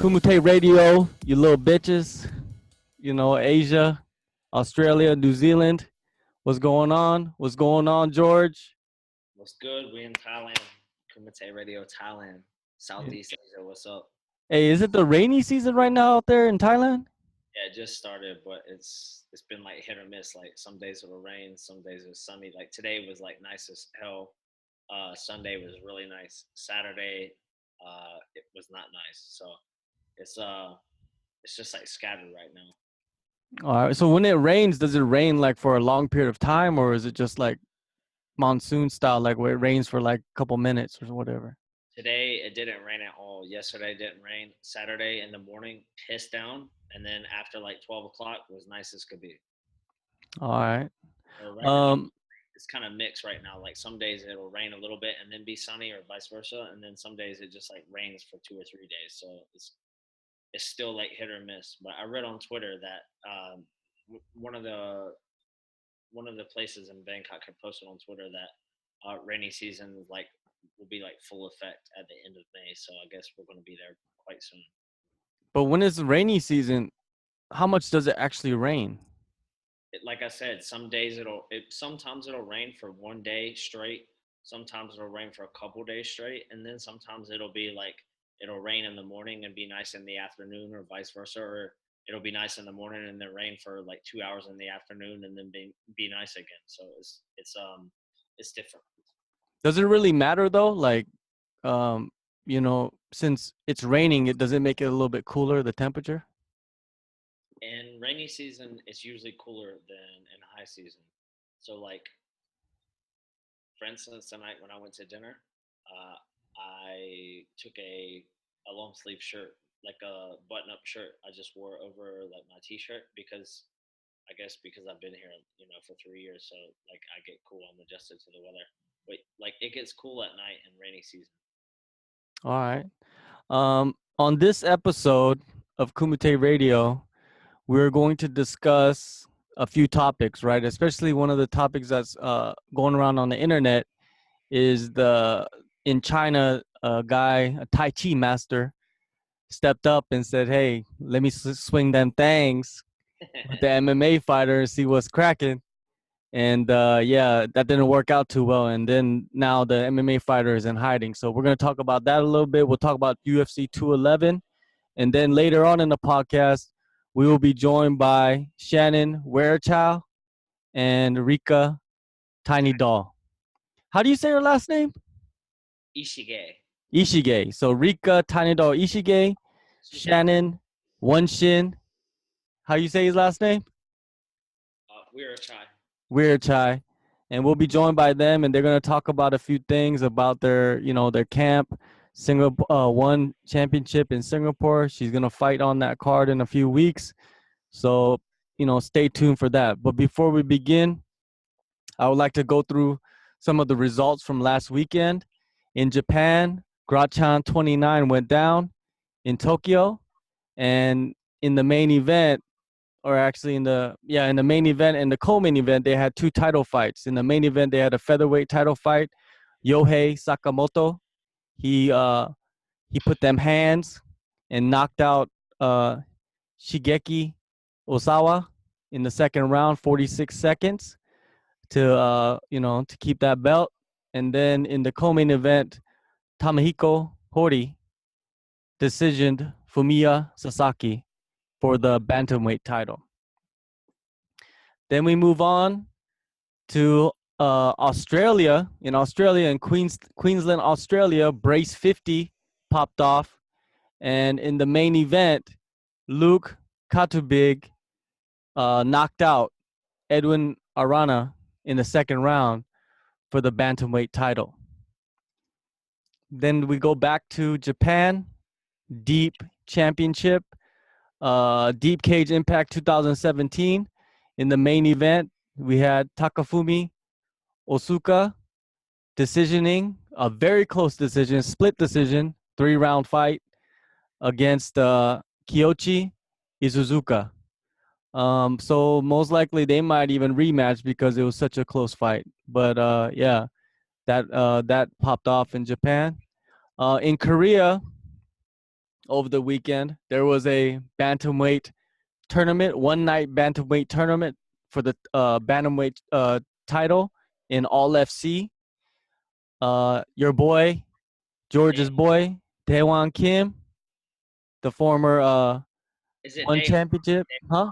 Kumite Radio, you little bitches. You know, Asia, Australia, New Zealand. What's going on? What's going on, George? What's good? We in Thailand. Kumite Radio Thailand. Southeast Asia. What's up? Hey, is it the rainy season right now out there in Thailand? Yeah, it just started, but it's been like hit or miss. Like some days it'll rain, some days it's sunny. Like today was like nice as hell. Sunday was really nice. Saturday, it was not nice. So it's uh it's just like scattered right now. All right. So when it rains, does it rain like for a long period of time, or is it just like monsoon style, like where it rains for like a couple minutes or whatever? Today it didn't rain at all. Yesterday it didn't rain. Saturday in the morning pissed down, and then after like 12 o'clock was nice as could be. All right. So right now Um. it's kind of mixed right now. Like some days it'll rain a little bit and then be sunny, or vice versa, and then some days it just like rains for 2 or 3 days. So it's still like hit or miss. But I read on Twitter that one of the places in Bangkok had posted on Twitter that rainy season like will be like full effect at the end of May. So I guess we're going to be there quite soon. But when it's rainy season, how much does it actually rain? Like I said, sometimes it'll rain for one day straight. Sometimes it'll rain for a couple days straight, and then sometimes it'll be like it'll rain in the morning and be nice in the afternoon, or vice versa. Or it'll be nice in the morning and then rain for like 2 hours in the afternoon, and then be nice again. So it's different. Does it really matter though? Like, um, since it's raining, it does it make it a little bit cooler, the temperature? In rainy season, it's usually cooler than in high season. So like for instance, tonight when I went to dinner, I took a long sleeve shirt, like a button up shirt. I just wore over like my t-shirt because I guess because I've been here, for 3 years, so like I get cool. I'm adjusted to the weather. But like it gets cool at night in rainy season. All right. On this episode of Kumite Radio, we're going to discuss a few topics, right? Especially one of the topics that's going around on the internet is in China, a guy, a Tai Chi master, stepped up and said, "Hey, let me swing them things with the MMA fighter and see what's cracking." And yeah, that didn't work out too well. And then now the MMA fighter is in hiding. So we're gonna talk about that a little bit. We'll talk about UFC 211, and then later on in the podcast, we will be joined by Shannon Wiratchai and Rika Tiny Doll. How do you say her last name? Ishige. Ishige. So Rika Tiny Doll Ishige, Shannon OneShin. How you say his last name? Wiratchai. Wiratchai. And we'll be joined by them, and they're going to talk about a few things about their camp, Singapore one championship in Singapore. She's going to fight on that card in a few weeks. So, stay tuned for that. But before we begin, I would like to go through some of the results from last weekend. In Japan, Grachan 29 went down in Tokyo, and in the main event, or actually in the main event and the co-main event, they had two title fights. In the main event, they had a featherweight title fight. Yohei Sakamoto, he put them hands and knocked out Shigeki Osawa in the second round, 46 seconds to keep that belt. And then in the co-main event, Tamahiko Hori decisioned Fumiya Sasaki for the bantamweight title. Then we move on to Australia. In Australia, in Queensland, Australia, Brace 50 popped off. And in the main event, Luke Katubig knocked out Edwin Arana in the second round for the bantamweight title. Then we go back to Japan, Deep Championship, Deep Cage Impact 2017. In the main event, we had Takafumi Osuka decisioning, a very close decision, split decision, 3-round fight against Kiyoshi Izuzuka. So most likely they might even rematch because it was such a close fight. But yeah, that popped off in Japan. In Korea, over the weekend. There was a bantamweight tournament, one night bantamweight tournament for the bantamweight title in All FC. Your boy, Day, George's boy, Daewon Kim, the former is it one Day? championship, huh?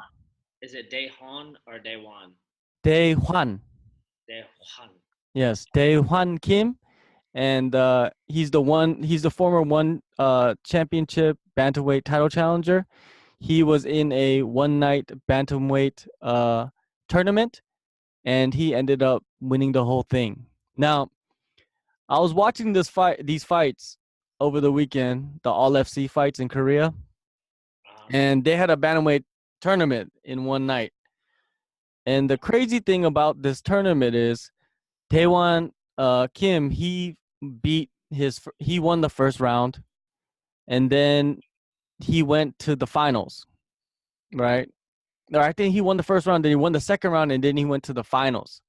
Is it Day Han or Day Wan? Daewon, Day Han. yes, Daewon Kim, and he's the former one championship bantamweight title challenger. He was in a one night bantamweight tournament, and he ended up winning the whole thing. Now, I was watching these fights over the weekend, the All FC fights in Korea, Uh-huh. and they had a bantamweight tournament in one night. And the crazy thing about this tournament is Taewon Kim, he won the first round, and then he went to the finals, right? Or I think he won the first round, then he won the second round, and then he went to the finals.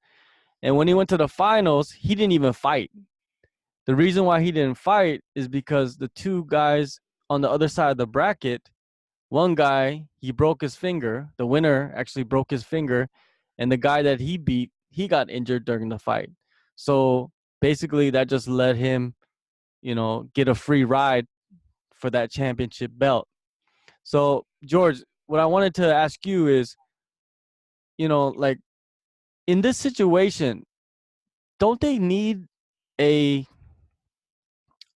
And when he went to the finals, he didn't even fight. The reason why he didn't fight is because the two guys on the other side of the bracket, one guy, he broke his finger. The winner actually broke his finger. And the guy that he beat, he got injured during the fight. So basically, that just let him, get a free ride for that championship belt. So, George, what I wanted to ask you is, like in this situation, don't they need a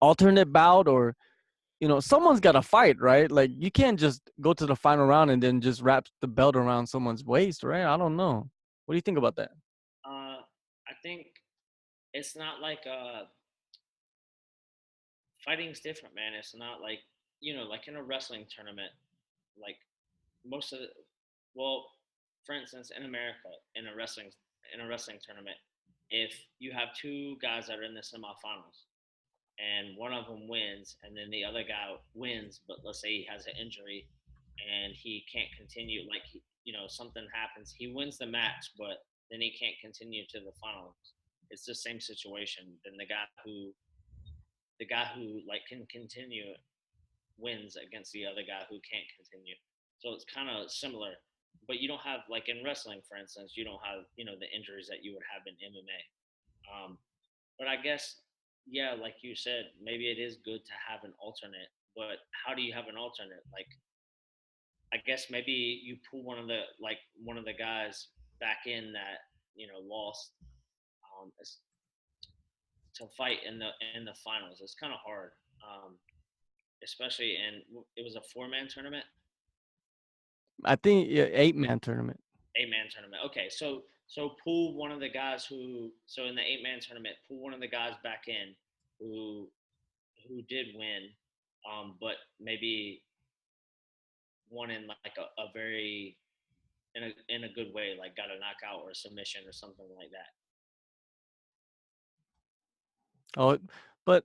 alternate bout, or someone's got to fight, right? Like you can't just go to the final round and then just wrap the belt around someone's waist, right? I don't know. What do you think about that? I think it's not like fighting's different, man. It's not like like in a wrestling tournament, like most of the, well, for instance, in America, in a wrestling tournament, if you have two guys that are in the semifinals and one of them wins and then the other guy wins, but let's say he has an injury and he can't continue, like something happens, he wins the match, but then he can't continue to the finals. It's the same situation. Then the guy who like can continue wins against the other guy who can't continue. So it's kind of similar, but you don't have, like in wrestling, for instance, you don't have the injuries that you would have in MMA. But I guess, yeah, like you said, maybe it is good to have an alternate. But how do you have an alternate? Like, I guess maybe you pull one of the guys back in that lost, to fight in the finals. It's kind of hard, especially in it was a 4-man tournament. I think, yeah, 8-man tournament. 8-man tournament. Okay, so pull one of the guys who, so in the 8-man tournament, pull one of the guys back in who did win, but maybe won in like a very in a good way, like got a knockout or a submission or something like that. Oh, but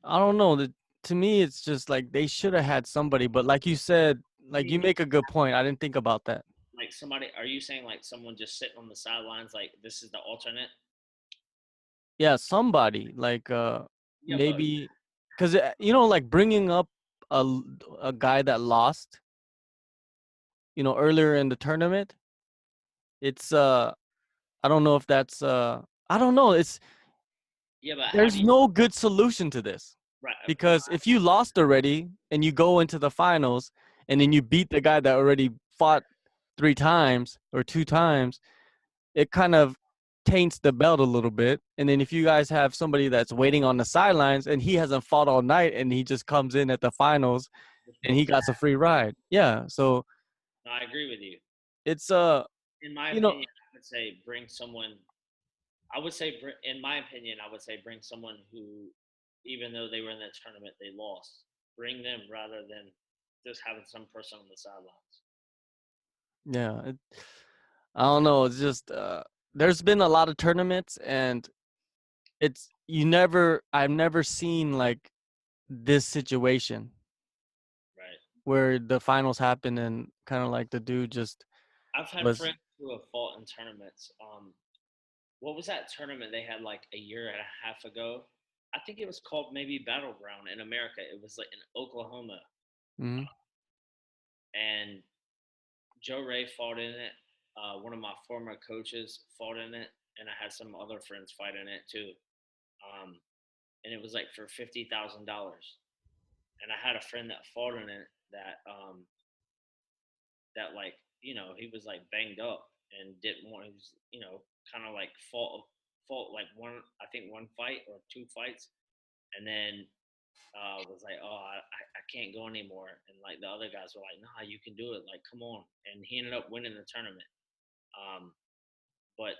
I don't know. To me, it's just like they should have had somebody. But like you said, like you make a good point. I didn't think about that. Like somebody, are you saying like someone just sitting on the sidelines, like this is the alternate? Yeah, somebody like Yeah, but maybe because like bringing up a a guy that lost, earlier in the tournament. It's I don't know if that's I don't know. yeah, but how do There's you, no good solution to this, right? because if you lost already and you go into the finals and then you beat the guy that already fought 3 times or 2 times, it kind of taints the belt a little bit. And then if you guys have somebody that's waiting on the sidelines and he hasn't fought all night and he just comes in at the finals Just and he wins. got a free ride. Yeah, so No, I agree with you. it's In my you know opinion, I would say bring someone. I would say, in my opinion, I would say bring someone who, even though they were in that tournament, they lost. Bring them rather than just having some person on the sidelines. yeah, I don't know, it's just there's been a lot of tournaments, and I've never seen like this situation Right. where the finals happen and kind of like the dude just I've had was. friends who have fought in tournaments. What was that tournament they had like a year and a half ago? I think it was called maybe Battleground in America. It was like in Oklahoma, Hmm. and Joe Ray fought in it. One of my former coaches fought in it, and I had some other friends fight in it too. Um, and it was like for $50,000. And I had a friend that fought in it that like he was like banged up and didn't want. He was kind of like fought like one fight or two fights, and then was like, oh, I can't go anymore. And like the other guys were like, nah, you can do it. Like, come on. And he ended up winning the tournament. Um, but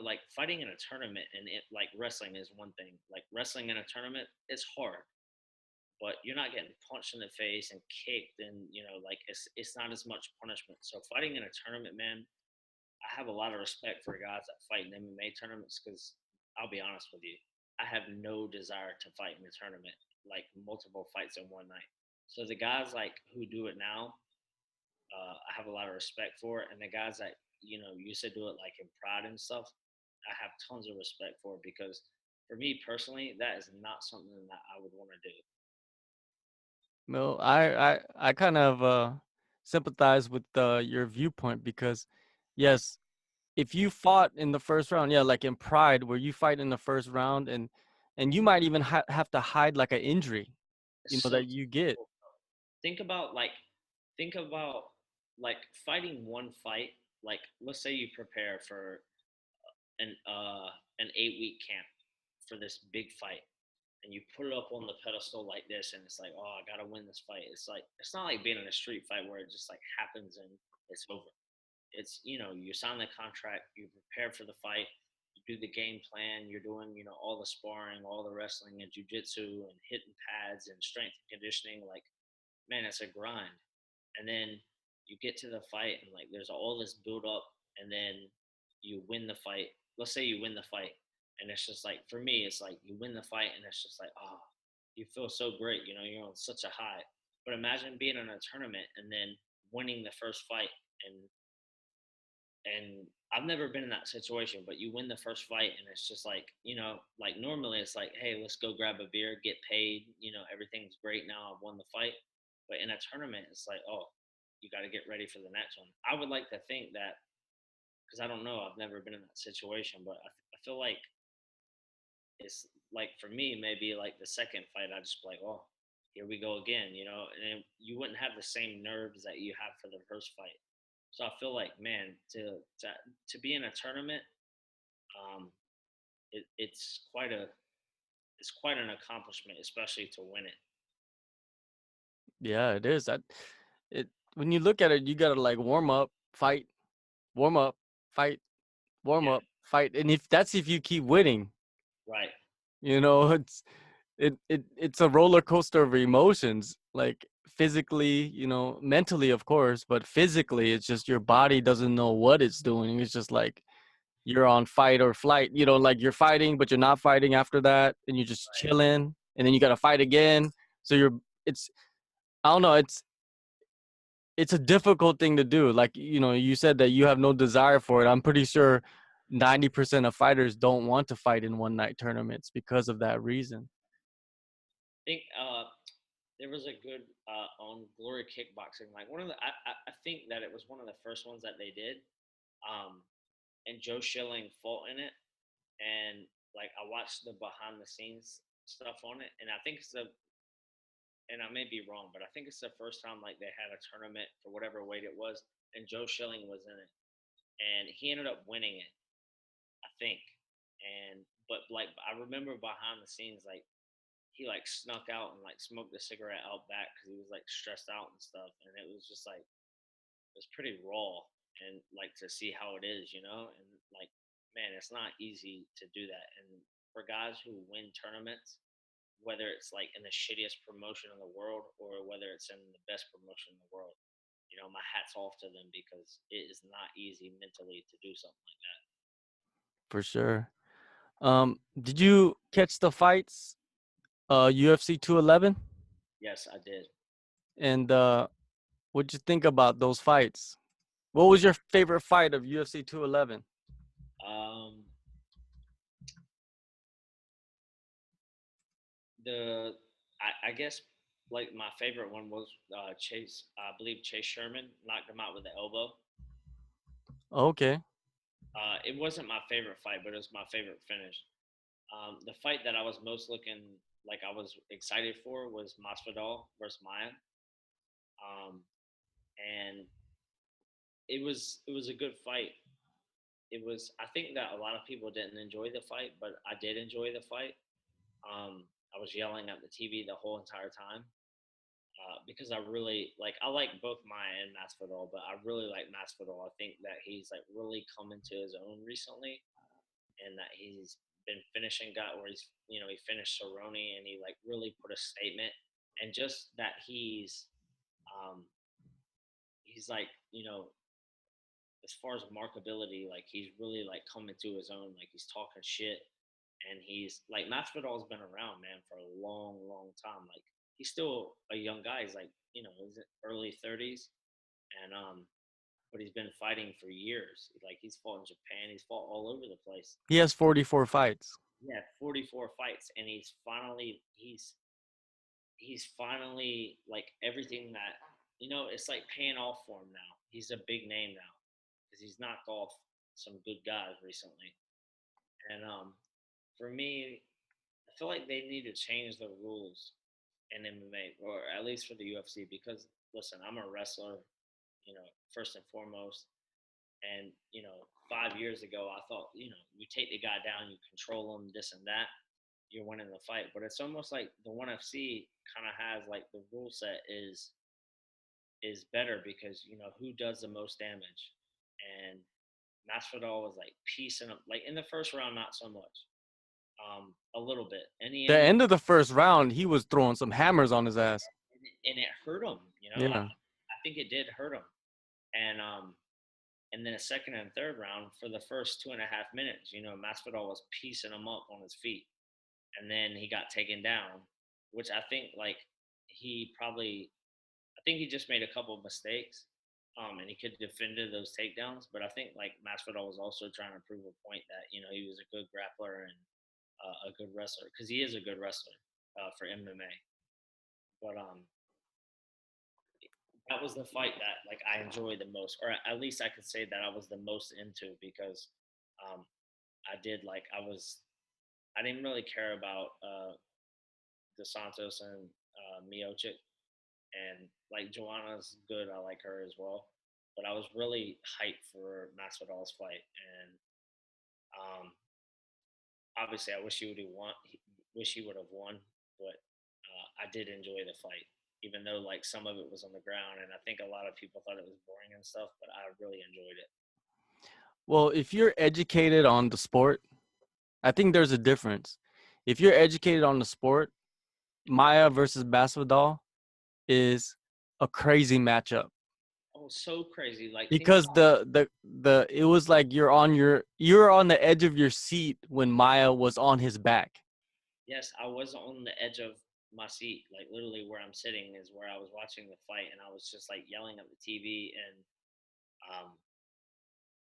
like fighting in a tournament and like wrestling is one thing. Like wrestling in a tournament, it's hard, but you're not getting punched in the face and kicked, and like it's not as much punishment. So fighting in a tournament, man, I have a lot of respect for guys that fight in MMA tournaments because I'll be honest with you, I have no desire to fight in a tournament like multiple fights in one night. So the guys like who do it now, I have a lot of respect for it, and the guys that used to do it like in pride and stuff, I have tons of respect for it because for me personally, that is not something that I would want to do. No, I kind of sympathize with your viewpoint because, yes, if you fought in the first round, yeah, like in Pride, where you fight in the first round and you might even have to hide like an injury, It's so that you get. difficult. Think about like think about like fighting one fight. Like let's say you prepare for an 8 week camp for this big fight, and you put it up on the pedestal like this, and it's like, oh, I gotta win this fight. It's like it's not like being in a street fight where it just like happens and it's over. It's you sign the contract, you prepare for the fight, you do the game plan, you're doing all the sparring, all the wrestling and jujitsu and hitting pads and strength and conditioning. Like, man, it's a grind. And then you get to the fight and like there's all this build up, and then you win the fight. Let's say you win the fight, and it's just like for me, it's like you win the fight and it's just like, oh, you feel so great, you're on such a high. But imagine being in a tournament and then winning the first fight, and I've never been in that situation, but you win the first fight and it's just like, like normally it's like, hey, let's go grab a beer, get paid, everything's great now, I've won the fight. But in a tournament, it's like, oh, you got to get ready for the next one. I would like to think that, because I don't know, I've never been in that situation, but I feel like it's like for me, maybe like the second fight, I just be like, oh, here we go again, and you wouldn't have the same nerves that you have for the first fight. So I feel like, man, to be in a tournament, um, it's quite an accomplishment, especially to win it. Yeah, it is. It when you look at it, you gotta like warm up, fight, warm up, fight, warm Yeah, up, fight, and if you keep winning, right. it's it's a roller coaster of emotions, like physically, mentally, of course, but physically, it's just your body doesn't know what it's doing. It's just like you're on fight or flight, like you're fighting, but you're not fighting after that, and you're just chilling, and then you gotta fight again. So it's, I don't know, it's a difficult thing to do. Like, you said that you have no desire for it. I'm pretty sure 90% of fighters don't want to fight in one night tournaments because of that reason. I think there was a good on Glory Kickboxing. Like one of the, I think that it was one of the first ones that they did. Um, and Joe Schilling fought in it, and like I watched the behind the scenes stuff on it, and I think and I may be wrong, but I think it's the first time like they had a tournament for whatever weight it was, and Joe Schilling was in it, and he ended up winning it, I think. And but like I remember behind the scenes, like he like snuck out and like smoked a cigarette out back because he was like stressed out and stuff, and it was just like it was pretty raw, and like to see how it is, and like man, it's not easy to do that. And for guys who win tournaments, whether it's like in the shittiest promotion in the world or whether it's in the best promotion in the world, my hat's off to them because it is not easy mentally to do something like that. For sure. Did you catch the fights, UFC 211? Yes, I did. And what'd you think about those fights? What was your favorite fight of UFC 211? Um, I guess like my favorite one was Chase. I believe Chase Sherman knocked him out with the elbow. Okay. It wasn't my favorite fight, but it was my favorite finish. The fight that I was most looking like I was excited for was Masvidal versus Maya, and it was a good fight. It was. I think that a lot of people didn't enjoy the fight, but I did enjoy the fight. I was yelling at the TV the whole entire time because I really like. I like both Maya and Masvidal, but I really like Masvidal. I think that he's like really come into his own recently, and that he's been finishing got where he finished Cerrone and he like really put a statement, and just that um he's like as far as markability, like he's really like coming to his own, like he's talking shit, and he's like Masvidal's been around, man, for a long, long time. Like he's still a young guy. He's like he's in early 30s, and but he's been fighting for years. Like he's fought in Japan, he's fought all over the place. He has 44 fights. Yeah, 44 fights, and he's finally like everything that it's like paying off for him now. He's a big name now because he's knocked off some good guys recently. And for me, I feel like they need to change the rules in MMA, or at least for the UFC, because listen, I'm a wrestler, first and foremost. And 5 years ago, I thought, you take the guy down, you control him, this and that, you're winning the fight. But it's almost like the ONE FC kind of has like the rule set is better because who does the most damage, and Masvidal was like piecing up like in the first round, not so much, a little bit. In the The end, end of the first round, he was throwing some hammers on his ass. and it hurt him. Yeah. I think it did hurt him, and then a second and third round for the first 2.5 minutes, Masvidal was piecing him up on his feet, and then he got taken down, which I think like he probably I think he just made a couple of mistakes, and he could have defended those takedowns. But I think like Masvidal was also trying to prove a point that he was a good grappler and a good wrestler because he is a good wrestler for MMA. But that was the fight that like I enjoyed the most, or at least I could say that I was the most into because um, I didn't really care about Dos Santos and Miocic, and like Joanna's good. I like her as well, but I was really hyped for Masvidal's fight, and um, obviously I wish he would have won. Wish he would have won, but I did enjoy the fight, even though like some of it was on the ground, and I think a lot of people thought it was boring and stuff. But I really enjoyed it. Well, if you're educated on the sport, I think there's a difference. If you're educated on the sport, Maya versus Masvidal is a crazy matchup Oh, so crazy! Like think because the it was like you're on the edge of your seat when Maya was on his back. yes, I was on the edge of my seat, like literally where I'm sitting is where I was watching the fight, and I was just like yelling at the TV, and um,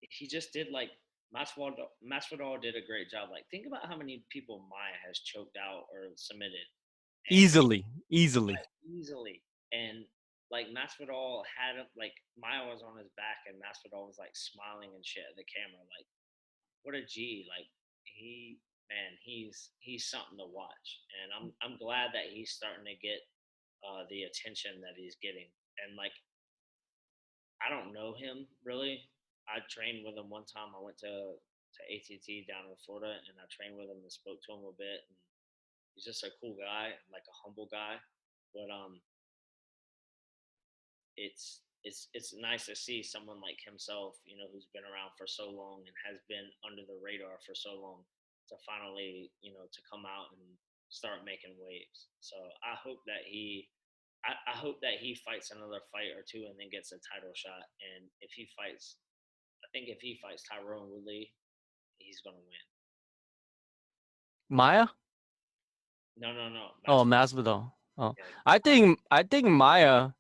he just did like Masvidal did a great job. Like think about how many people Maya has choked out or submitted, and Easily. easily, and like Masvidal had like Maya was on his back, and Masvidal was like smiling and shit at the camera, like what a G. Like he he's something to watch, and I'm glad that he's starting to get the attention that he's getting. And like I don't know him really. I trained with him one time. I went to ATT down in Florida, and I trained with him and spoke to him a bit. And he's just a cool guy, like a humble guy. But it's nice to see someone like himself, who's been around for so long and has been under the radar for so long, to finally, to come out and start making waves. So I hope that he fights another fight or two and then gets a title shot. And I think if he fights Tyrone Woodley, he's gonna win. Maya? No, no, no. Oh, Masvidal. Masvidal. Oh, Yeah, I think Maya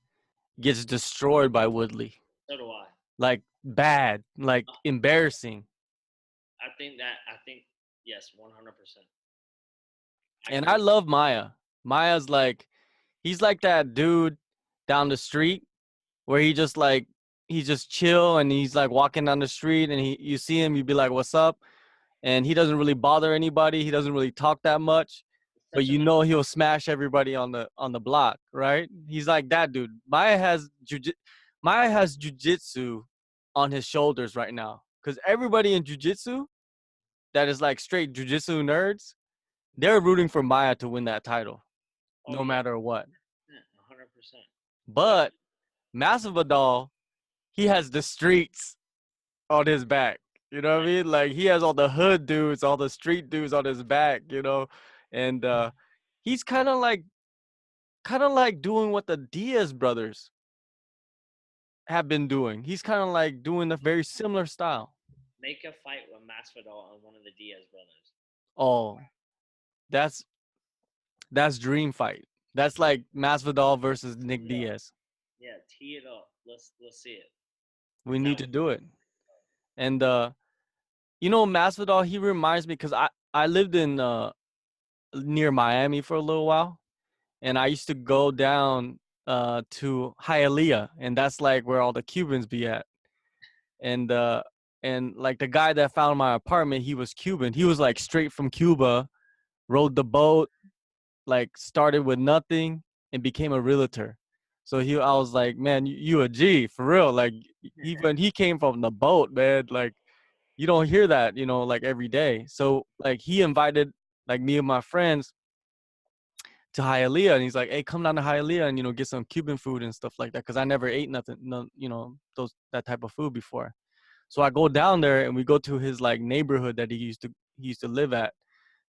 gets destroyed by Woodley. so do I. Like bad, like embarrassing. I think yes, 100%. I And I agree. love Maya. Maya's like, he's like that dude down the street where he just chill and he's like walking down the street and you see him, you'd be like, "What's up?" And he doesn't really bother anybody. He doesn't really talk that much, but Such a nice. he'll smash everybody on the block, right? He's like that dude. Maya has jujitsu on his shoulders right now because everybody in jujitsu that is like straight jujitsu nerds, they're rooting for Maya to win that title, Oh no yeah, matter what. 100%. But But Masvidal, he has the streets on his back. You know what I right, mean? Like he has all the hood dudes, all the street dudes on his back, and he's kind of like doing what the Diaz brothers have been doing. He's kind of like doing a very similar style. make a fight with Masvidal and one of the Diaz brothers. Oh, that's that's dream fight. That's like Masvidal versus Nick Yeah, Diaz. yeah. Tee it up. Let's see it. We That need would to do it. And Masvidal, he reminds me because I lived in near Miami for a little while, and I used to go down to Hialeah, and that's like where all the Cubans be at. And like the guy that found my apartment, he was Cuban. He was like straight from Cuba, rode the boat, like started with nothing and became a realtor. So I was like, man, you a G for real. Like when he came from the boat, man, like you don't hear that, like every day. So like he invited like me and my friends to Hialeah, and he's like, "Hey, come down to Hialeah and get some Cuban food and stuff like that." Because I never ate nothing, no, that type of food before. So I go down there and we go to his like neighborhood that he used to live at,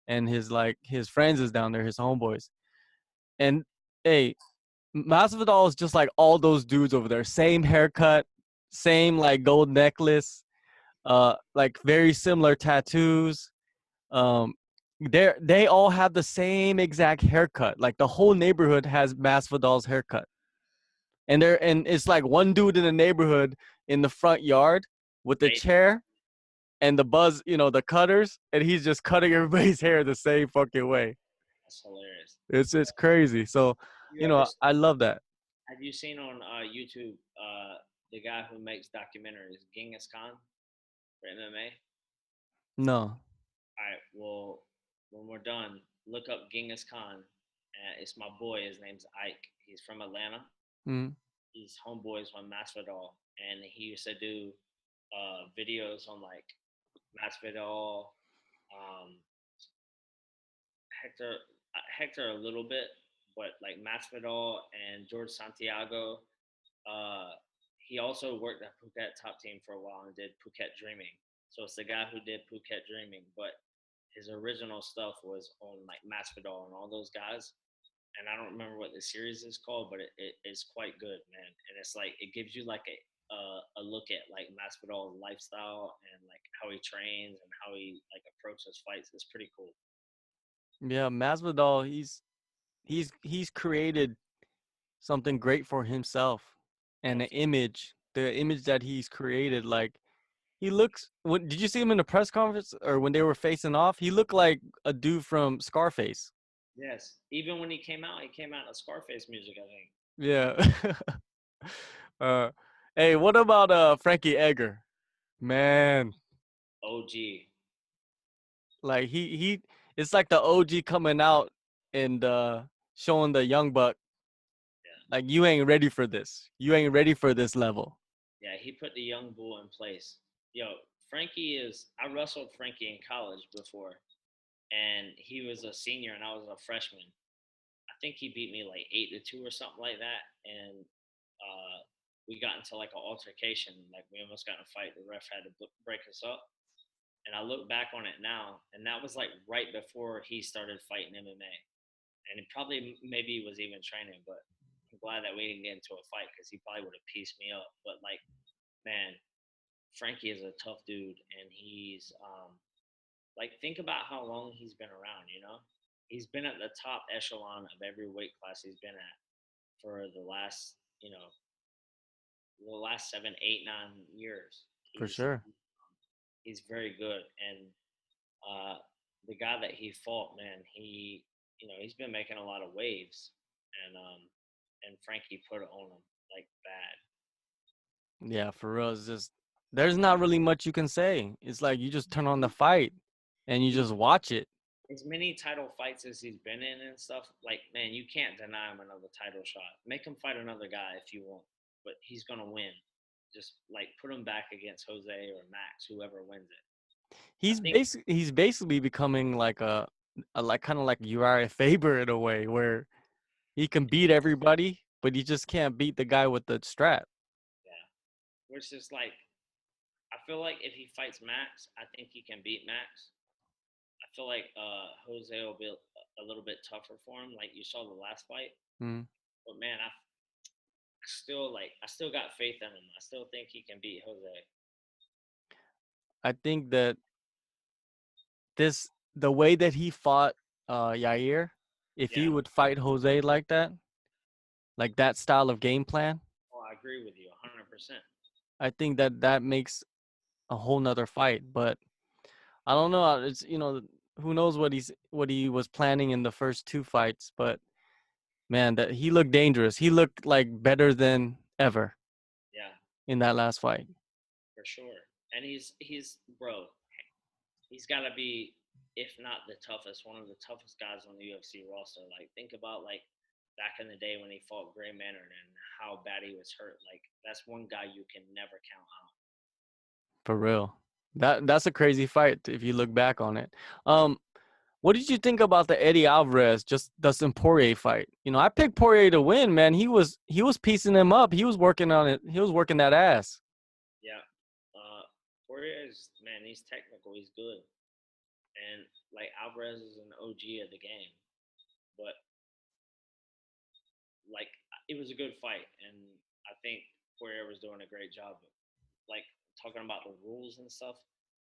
and his friends is down there, his homeboys. And hey, Masvidal is just like all those dudes over there, same haircut, same like gold necklace, like very similar tattoos. Um, they all have the same exact haircut. Like the whole neighborhood has Masvidal's haircut, and it's like one dude in the neighborhood in the front yard with the Right. chair and the buzz, the cutters, and he's just cutting everybody's hair the same fucking way. That's hilarious. It's crazy. So, You ever I love that. have you seen on YouTube the guy who makes documentaries, Genghis Khan for MMA? No. All right. Well, when we're done, look up Genghis Khan. It's my boy. His name's Ike. He's from Atlanta. Mm. He's homeboys with Masvidal, and he used to do videos on like Masvidal, um, Hector a little bit, but like Masvidal and George Santiago. Uh, he also worked at Phuket Top Team for a while and did Phuket Dreaming. So it's the guy who did Phuket Dreaming, but his original stuff was on like Masvidal and all those guys. And I don't remember what the series is called, but it is quite good, man. And it's like it gives you like a look at like Masvidal's lifestyle and like how he trains and how he like approaches fights. It's pretty cool. Yeah, Masvidal, he's created something great for himself, and Yes. the image that he's created, like he looks. When did you see him in the press conference or when they were facing off? He looked like a dude from Scarface. Yes. Even when he came out in Scarface music, I think. Yeah. uh, hey, what about Frankie Edgar? Man, OG. like it's like the OG coming out and showing the young buck Yeah. like you ain't ready for this. You ain't ready for this level. Yeah, he put the young bull in place. Yo, Frankie is I wrestled Frankie in college before and he was a senior and I was a freshman. I think he beat me like 8-2 or something like that. And we got into like an altercation. Like we almost got in a fight. The ref had to break us up. And I look back on it now, and that was like right before he started fighting MMA. And it probably maybe he was even training, but I'm glad that we didn't get into a fight because he probably would have pieced me up. But like, man, Frankie is a tough dude, and he's like think about how long he's been around. He's been at the top echelon of every weight class he's been at for the last 7, 8, 9 years. For He's sure. he's very good, and uh, the guy that he fought, man, he's been making a lot of waves, and Frankie put it on him like bad. Yeah, for real. It's just there's not really much you can say. It's like you just turn on the fight and you He just watch it. as many title fights as he's been in and stuff, like man, you can't deny him another title shot. Make him fight another guy if you want, but he's gonna win. Just like put him back against Jose or Max, whoever wins it. I think He's basically becoming like a like kind of like Uriah Faber in a way where he can beat everybody, but he just can't beat the guy with the strap. yeah, which is like I feel like if he fights Max, I think he can beat Max. I feel like Jose will be a little bit tougher for him, like you saw the last fight. Mm. But man, I still got faith in him. I still think he can beat Jose. I think that the way that he fought Yair, if he Yeah. would fight Jose like that style of game plan, Oh, I agree with you 100%. I think that that makes a whole nother fight. But I don't know. It's who knows what he was planning in the first two fights, but man, that he looked dangerous. He looked like better than ever Yeah, in that last fight. for sure. And he's bro. He's got to be, if not the toughest, one of the toughest guys on the UFC roster. Like think about like back in the day when he fought Gray Maynard and how bad he was hurt. Like that's one guy you can never count out. For real. That's a crazy fight if you look back on it. Um, what did you think about the Eddie Alvarez just Dustin Poirier fight? I picked Poirier to win, man. He was piecing him up. He was working on it. He was working that ass. Yeah. Poirier is man. He's technical. He's good. And like Alvarez is an OG of the game. But like it was a good fight, and I think Poirier was doing a great job. Like talking about the rules and stuff,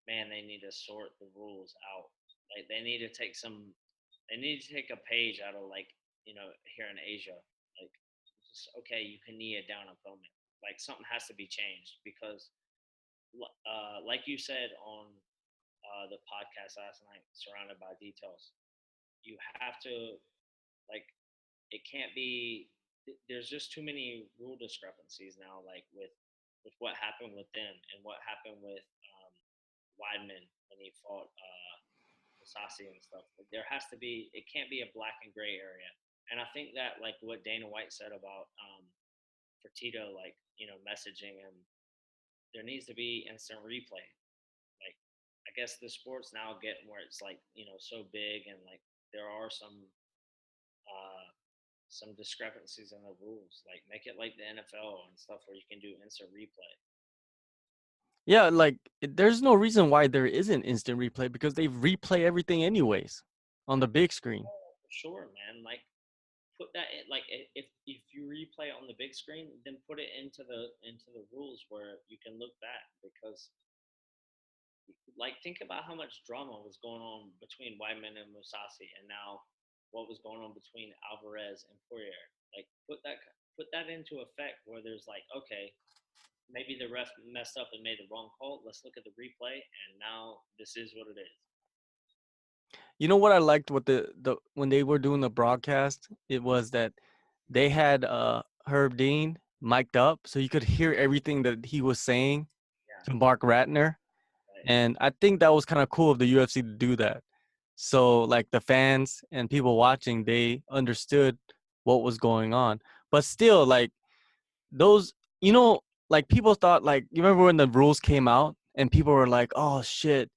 man, they need to sort the rules out. Like they need to take a page out of like here in Asia. Like, just, okay, you can knee a down opponent. Like something has to be changed because, like you said on the podcast last night, surrounded by details, you have to like it can't be there's just too many rule discrepancies now like with what happened with them and what happened with Weidman when he fought Sassi and stuff. Like, there has to be it can't be a black and gray area. And I think that like what Dana White said about Fertitta, like messaging him, there needs to be instant replay. Like I guess the sports now getting where it's like so big and like there are uh, some discrepancies in the rules. Like make it like the NFL and stuff where you can do instant replay. Yeah, like there's no reason why there isn't instant replay because they replay everything anyways on the big screen. Oh, for sure, man. Like put that in, like if you replay on the big screen, then put it into the rules where you can look back because like think about how much drama was going on between Weidman and Musasi, and now what was going on between Alvarez and Poirier. Like put that into effect where there's like okay, maybe the ref messed up and made the wrong call. Let's look at the replay, and now this is what it is. You know what I liked with the when they were doing the broadcast, it was that they had Herb Dean mic'd up so you could hear everything that he was saying Yeah, to Mark Ratner. right. And I think that was kind of cool of the UFC to do that. So like the fans and people watching, they understood what was going on. But still, like those, like people thought like you remember when the rules came out and people were like, "Oh shit,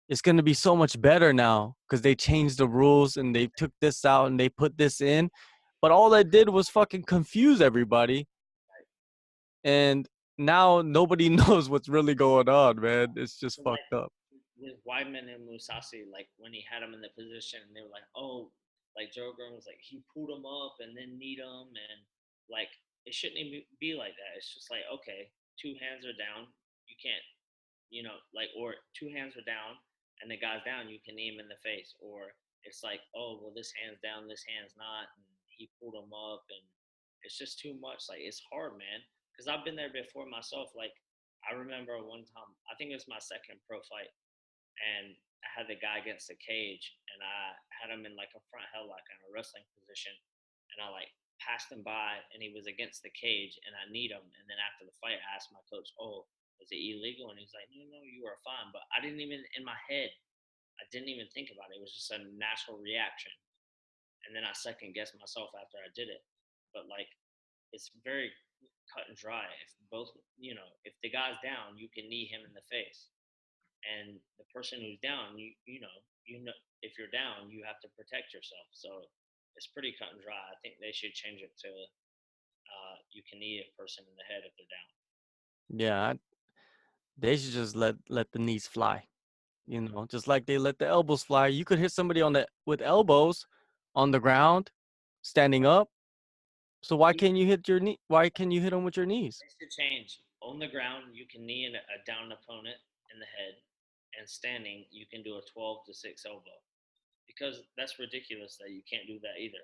it's gonna be so much better now because they changed the rules and they took this out and they put this in." But all that did was fucking confuse everybody, and now nobody knows what's really going on, man. It's just So like fucked up. with Weidman and Musasi, like when he had him in the position, and they were like, "Oh," like Joe Rogan was like, "He pulled him up and then kneed him," and like it shouldn't even be like that. It's just like, okay, two hands are down, you can't, like, or two hands are down and the guy's down, you can knee him in the face, or it's like, oh, well, this hand's down, this hand's not, and he pulled him up, and it's just too much. Like it's hard, man, because I've been there before myself. Like I remember one time, I think it was my second pro fight, and I had the guy against the cage, and I had him in like a front headlock in a wrestling position, and I like passed him by, and he was against the cage, and I kneed him, and then after the fight, I asked my coach, "Oh, was it illegal?" And he's like, "No, no, you were fine." But I didn't even in my head, I didn't even think about it. It was just a natural reaction, and then I second guessed myself after I did it. But like, it's very cut and dry. If both, if the guy's down, you can knee him in the face, and the person who's down, you know, if you're down, you have to protect yourself. So it's pretty cut and dry. I think they should change it to you can knee a person in the head if they're down. Yeah, they should just let the knees fly. Just like they let the elbows fly. You could hit somebody on the with elbows on the ground, standing up. So why can't you hit your knee? Why can you hit them with your knees? They should change. On the ground, you can knee a down opponent in the head, and standing, you can do a 12-6 elbow. Because that's ridiculous that you can't do that either.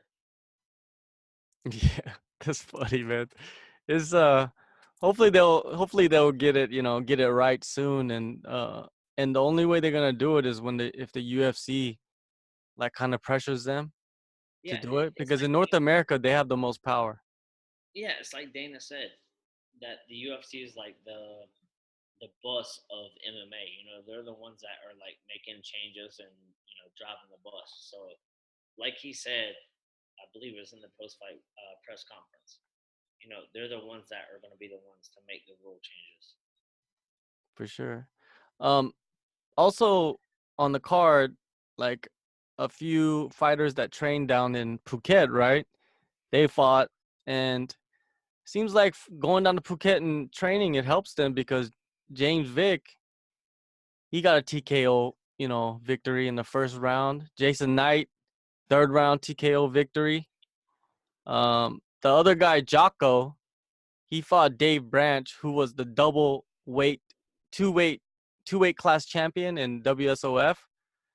Yeah, that's funny, man. It's hopefully they'll get it, get it right soon, and the only way they're gonna do it is when if the UFC like kind of pressures them to Yeah, do it, it's because like in North America they have the most power. it's like Dana said that the UFC is like the bus of MMA. You know, they're the ones that are like making changes and driving the bus. So, like he said, I believe it was in the post-fight press conference. You know, they're the ones that are going to be the ones to make the rule changes. For sure. Um, Also on the card, like a few fighters that train down in Phuket, right? They fought, and seems like going down to Phuket and training it helps them because James Vick, he got a TKO, victory in the first round. Jason Knight, third round TKO victory. The other guy, Jocko, he fought Dave Branch, who was the double weight, two weight, two weight class champion in WSOF.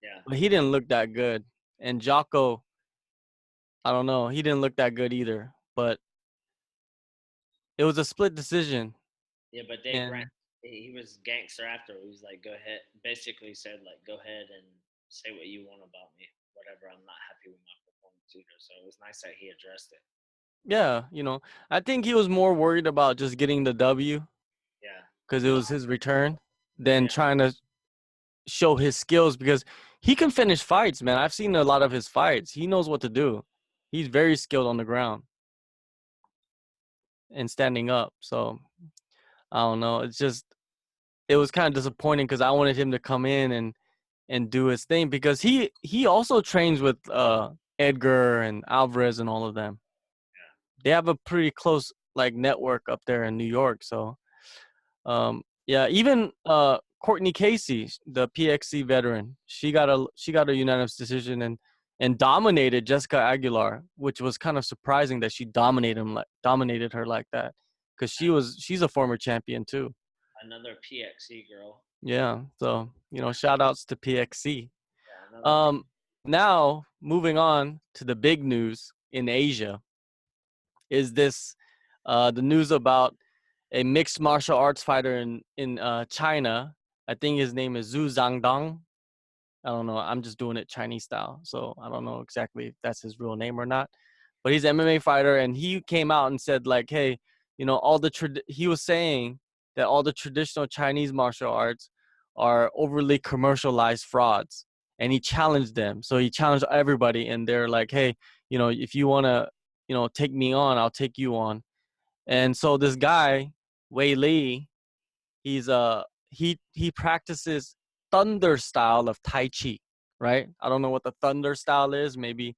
Yeah, But he didn't look that good. And Jocko, I don't know, he didn't look that good either. But it was a split decision. yeah, but Dave Grant, And he was gangster after. He was like, "Go ahead," basically said like, "Go ahead and say what you want about me, whatever. I'm not happy with my performance either." So it was nice that he addressed it. yeah, I think he was more worried about just getting the W Yeah, because it was his return than yeah, trying to show his skills because he can finish fights, man. I've seen a lot of his fights. He knows what to do. He's very skilled on the ground and standing up. So I don't know. It was kind of disappointing because I wanted him to come in and do his thing because he also trains with Edgar and Alvarez and all of them. They have a pretty close like network up there in New York. So yeah, even Courtney Casey, the PXC veteran, she got a unanimous decision and dominated Jessica Aguilar, which was kind of surprising that she dominated her like that because she's a former champion too. another PXC girl. Yeah, so shout outs to PXC. Yeah, another. Um, Now moving on to the big news in Asia is this the news about a mixed martial arts fighter in China. I think his name is Zhu Zhangdong. I don't know. I'm just doing it Chinese style, so I don't know exactly if that's his real name or not. But he's an MMA fighter, and he came out and said like, "Hey, he was saying that all the traditional Chinese martial arts are overly commercialized frauds." And he challenged them. So he challenged everybody, and they're like, "Hey, if you want to, take me on, I'll take you on." And so this guy, Wei Li, he practices thunder style of Tai Chi, right? I don't know what the thunder style is. Maybe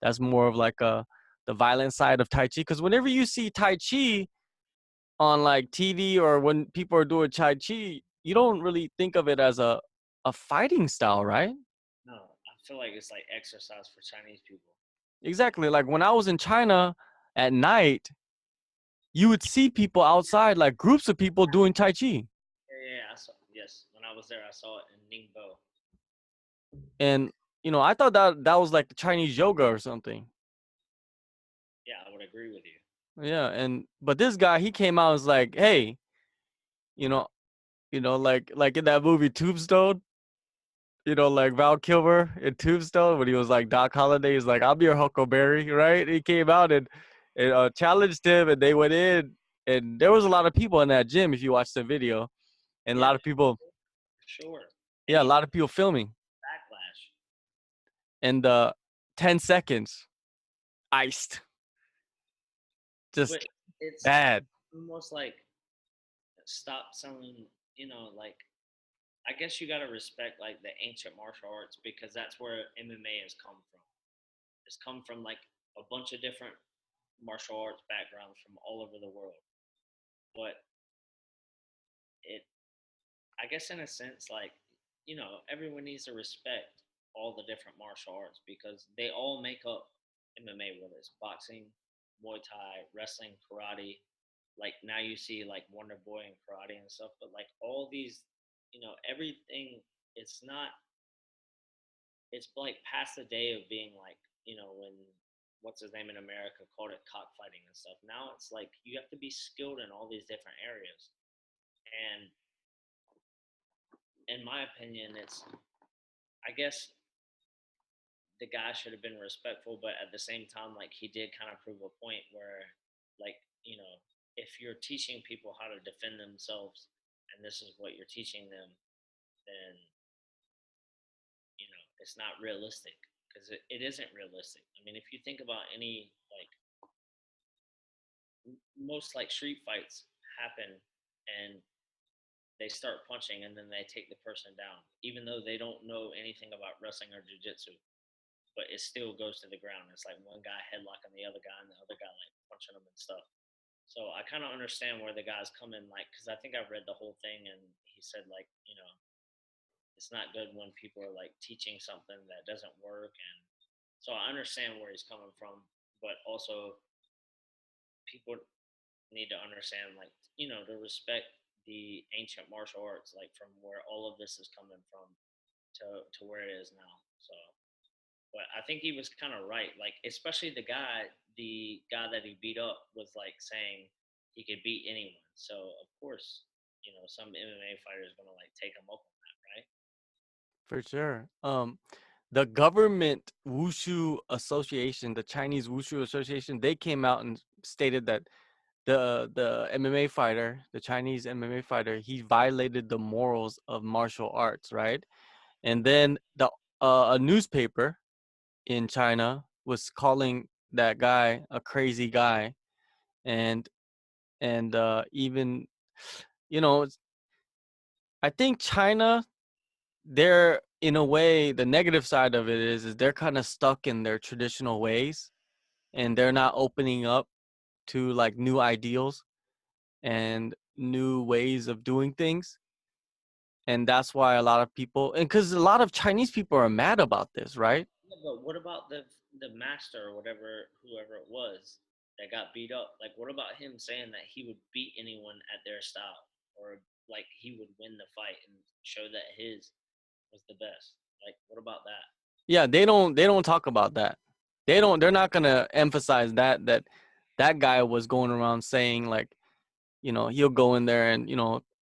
that's more of like the violent side of Tai Chi. Because whenever you see Tai Chi on like TV or when people are doing Tai Chi, you don't really think of it as a fighting style, right? No, I feel like it's like exercise for Chinese people. Exactly. Like when I was in China at night, you would see people outside, like groups of people doing Tai Chi. Yeah, yeah, yeah, I saw. Yes, when I was there, I saw it in Ningbo. And I thought that was like the Chinese yoga or something. Yeah, I would agree with you. Yeah, but this guy, he came out and was like, "Hey, you know, like in that movie Tombstone, Like Val Kilmer in Tombstone when he was like Doc Holliday. He's like, "I'm your Huckleberry," right? He came out and challenged him, and they went in, and there was a lot of people in that gym if you watch the video, and a Yeah, lot of people, for sure. And yeah, a he lot of people filming, backlash. and 10 seconds iced, just But it's bad. almost like stop selling, like I guess you got to respect like the ancient martial arts because that's where MMA has come from. It's come from like a bunch of different martial arts backgrounds from all over the world. But it, I guess, in a sense, like, everyone needs to respect all the different martial arts because they all make up MMA, whether it's boxing, Muay Thai, wrestling, karate. Like now you see like Wonder Boy and karate and stuff, but like all these, everything, it's not, it's like past the day of being like, when what's his name in America called it cockfighting and stuff. Now it's like you have to be skilled in all these different areas. And in my opinion, it's, I guess, the guy should have been respectful, but at the same time, like he did kind of prove a point where, like, if you're teaching people how to defend themselves and this is what you're teaching them, then, it's not realistic because it isn't realistic. I mean, if you think about any, like, most like street fights happen and they start punching and then they take the person down, even though they don't know anything about wrestling or jujitsu, but it still goes to the ground. It's like one guy headlocking the other guy and the other guy like punching him and stuff. So I kind of understand where the guys come in, like, because I think I read the whole thing and he said like, it's not good when people are like teaching something that doesn't work, and so I understand where he's coming from, but also people need to understand, like, to respect the ancient martial arts, like from where all of this is coming from to where it is now. So, but I think he was kind of right. Like, especially the guy that he beat up was like saying he could beat anyone. So of course, some MMA fighter is gonna like take him up on that, right? For sure. The government Wushu Association, the Chinese Wushu Association, they came out and stated that the MMA fighter, the Chinese MMA fighter, he violated the morals of martial arts, right? And then a newspaper in China was calling that guy a crazy guy, and even I think China, they're in a way, the negative side of it is they're kind of stuck in their traditional ways, and they're not opening up to like new ideals and new ways of doing things. And that's why a lot of people, and because a lot of Chinese people are mad about this, right? Yeah, but what about the master or whatever, whoever it was that got beat up? Like, what about him saying that he would beat anyone at their style, or like he would win the fight and show that his was the best? Like, what about that? Yeah, they don't talk about that. They're not gonna emphasize that guy was going around saying like, he'll go in there and,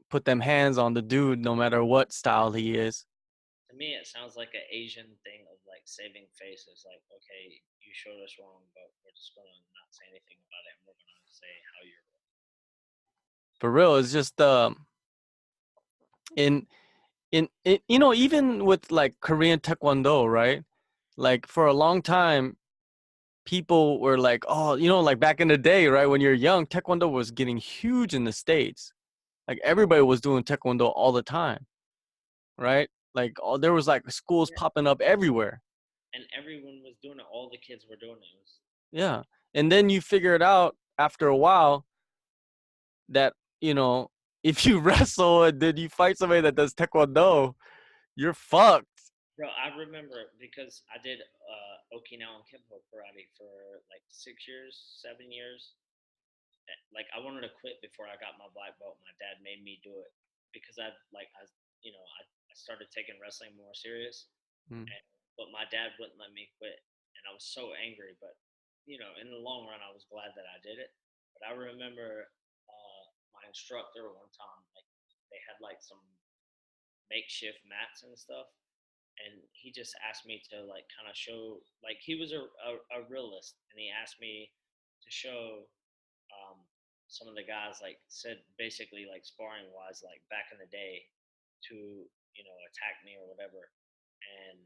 put them hands on the dude no matter what style he is. To me, it sounds like an Asian thing of like saving face. It's like, okay, you showed us wrong, but we're just gonna not say anything about it, and we're gonna say how you're wrong. For real, it's just in even with like Korean Taekwondo, right? Like for a long time, people were like, oh, like back in the day, right? When you're young, Taekwondo was getting huge in the States. Like everybody was doing Taekwondo all the time, right? Like there was like schools Yeah, popping up everywhere. and everyone was doing it. All the kids were doing it. It was Yeah. And then you figure it out after a while that, you know, if you wrestle and then you fight somebody that does Taekwondo, you're fucked. Bro, I remember because I did Okinawan Kempo karate for like 6 years, 7 years. Like I wanted to quit before I got my black belt. My dad made me do it because I started taking wrestling more serious. Mm. But my dad wouldn't let me quit, and I was so angry. But in the long run, I was glad that I did it. But I remember my instructor one time, like they had like some makeshift mats and stuff, and he just asked me to like kind of show, like he was a realist, and he asked me to show um, some of the guys, like said basically like sparring wise, like back in the day, to attack me or whatever. And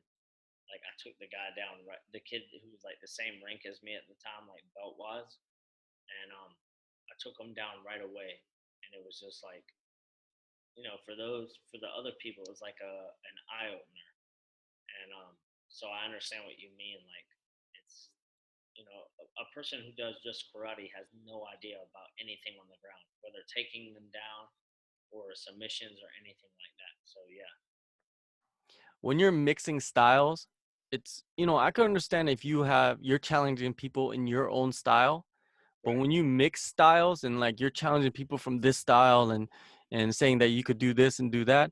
like I took the guy down, right, the kid who was like the same rank as me at the time, like belt wise, and I took him down right away. And it was just like, for the other people, it's like an eye opener. And so I understand what you mean. Like, it's a person who does just karate has no idea about anything on the ground, whether taking them down or submissions or anything like that. So yeah. When you're mixing styles, it's, I can understand if you're challenging people in your own style, but Right. when you mix styles and like you're challenging people from this style and saying that you could do this and do that,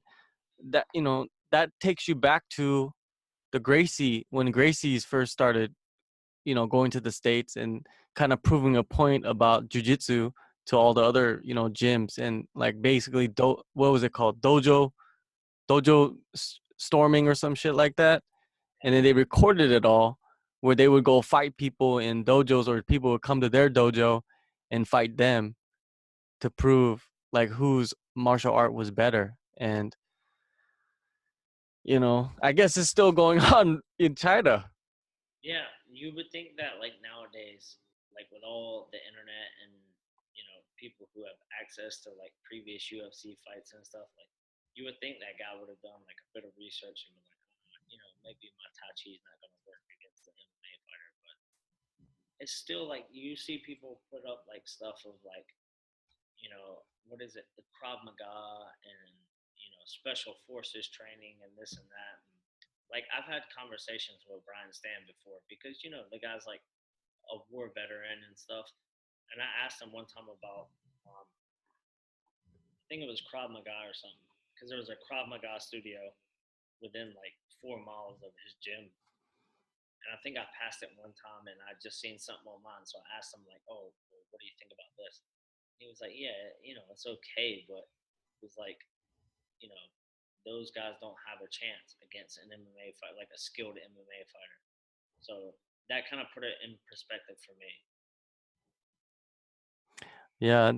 that takes you back to the Gracie, when Gracie's first started, going to the States and kind of proving a point about jujitsu to all the other, gyms, and like basically what was it called? Storming or some shit like that. And then they recorded it all, where they would go fight people in dojos, or people would come to their dojo and fight them to prove like whose martial art was better. And I guess it's still going on in China. Yeah, you would think that like nowadays, like with all the internet and people who have access to like previous UFC fights and stuff, like you would think that guy would have done like a bit of research and been like, maybe my Tai Chi is not going to work against the MMA fighter. But it's still like you see people put up like stuff of like, what is it, the Krav Maga and special forces training and this and that. And, like I've had conversations with Brian Stan before, because the guy's like a war veteran and stuff. And I asked him one time about, I think it was Krav Maga or something, because there was a Krav Maga studio within like 4 miles of his gym. And I think I passed it one time, and I just seen something online. So I asked him like, "Oh, well, what do you think about this?" And he was like, "Yeah, it's okay, but it was like, you know, those guys don't have a chance against an MMA fight, like a skilled MMA fighter." So that kind of put it in perspective for me. Yeah,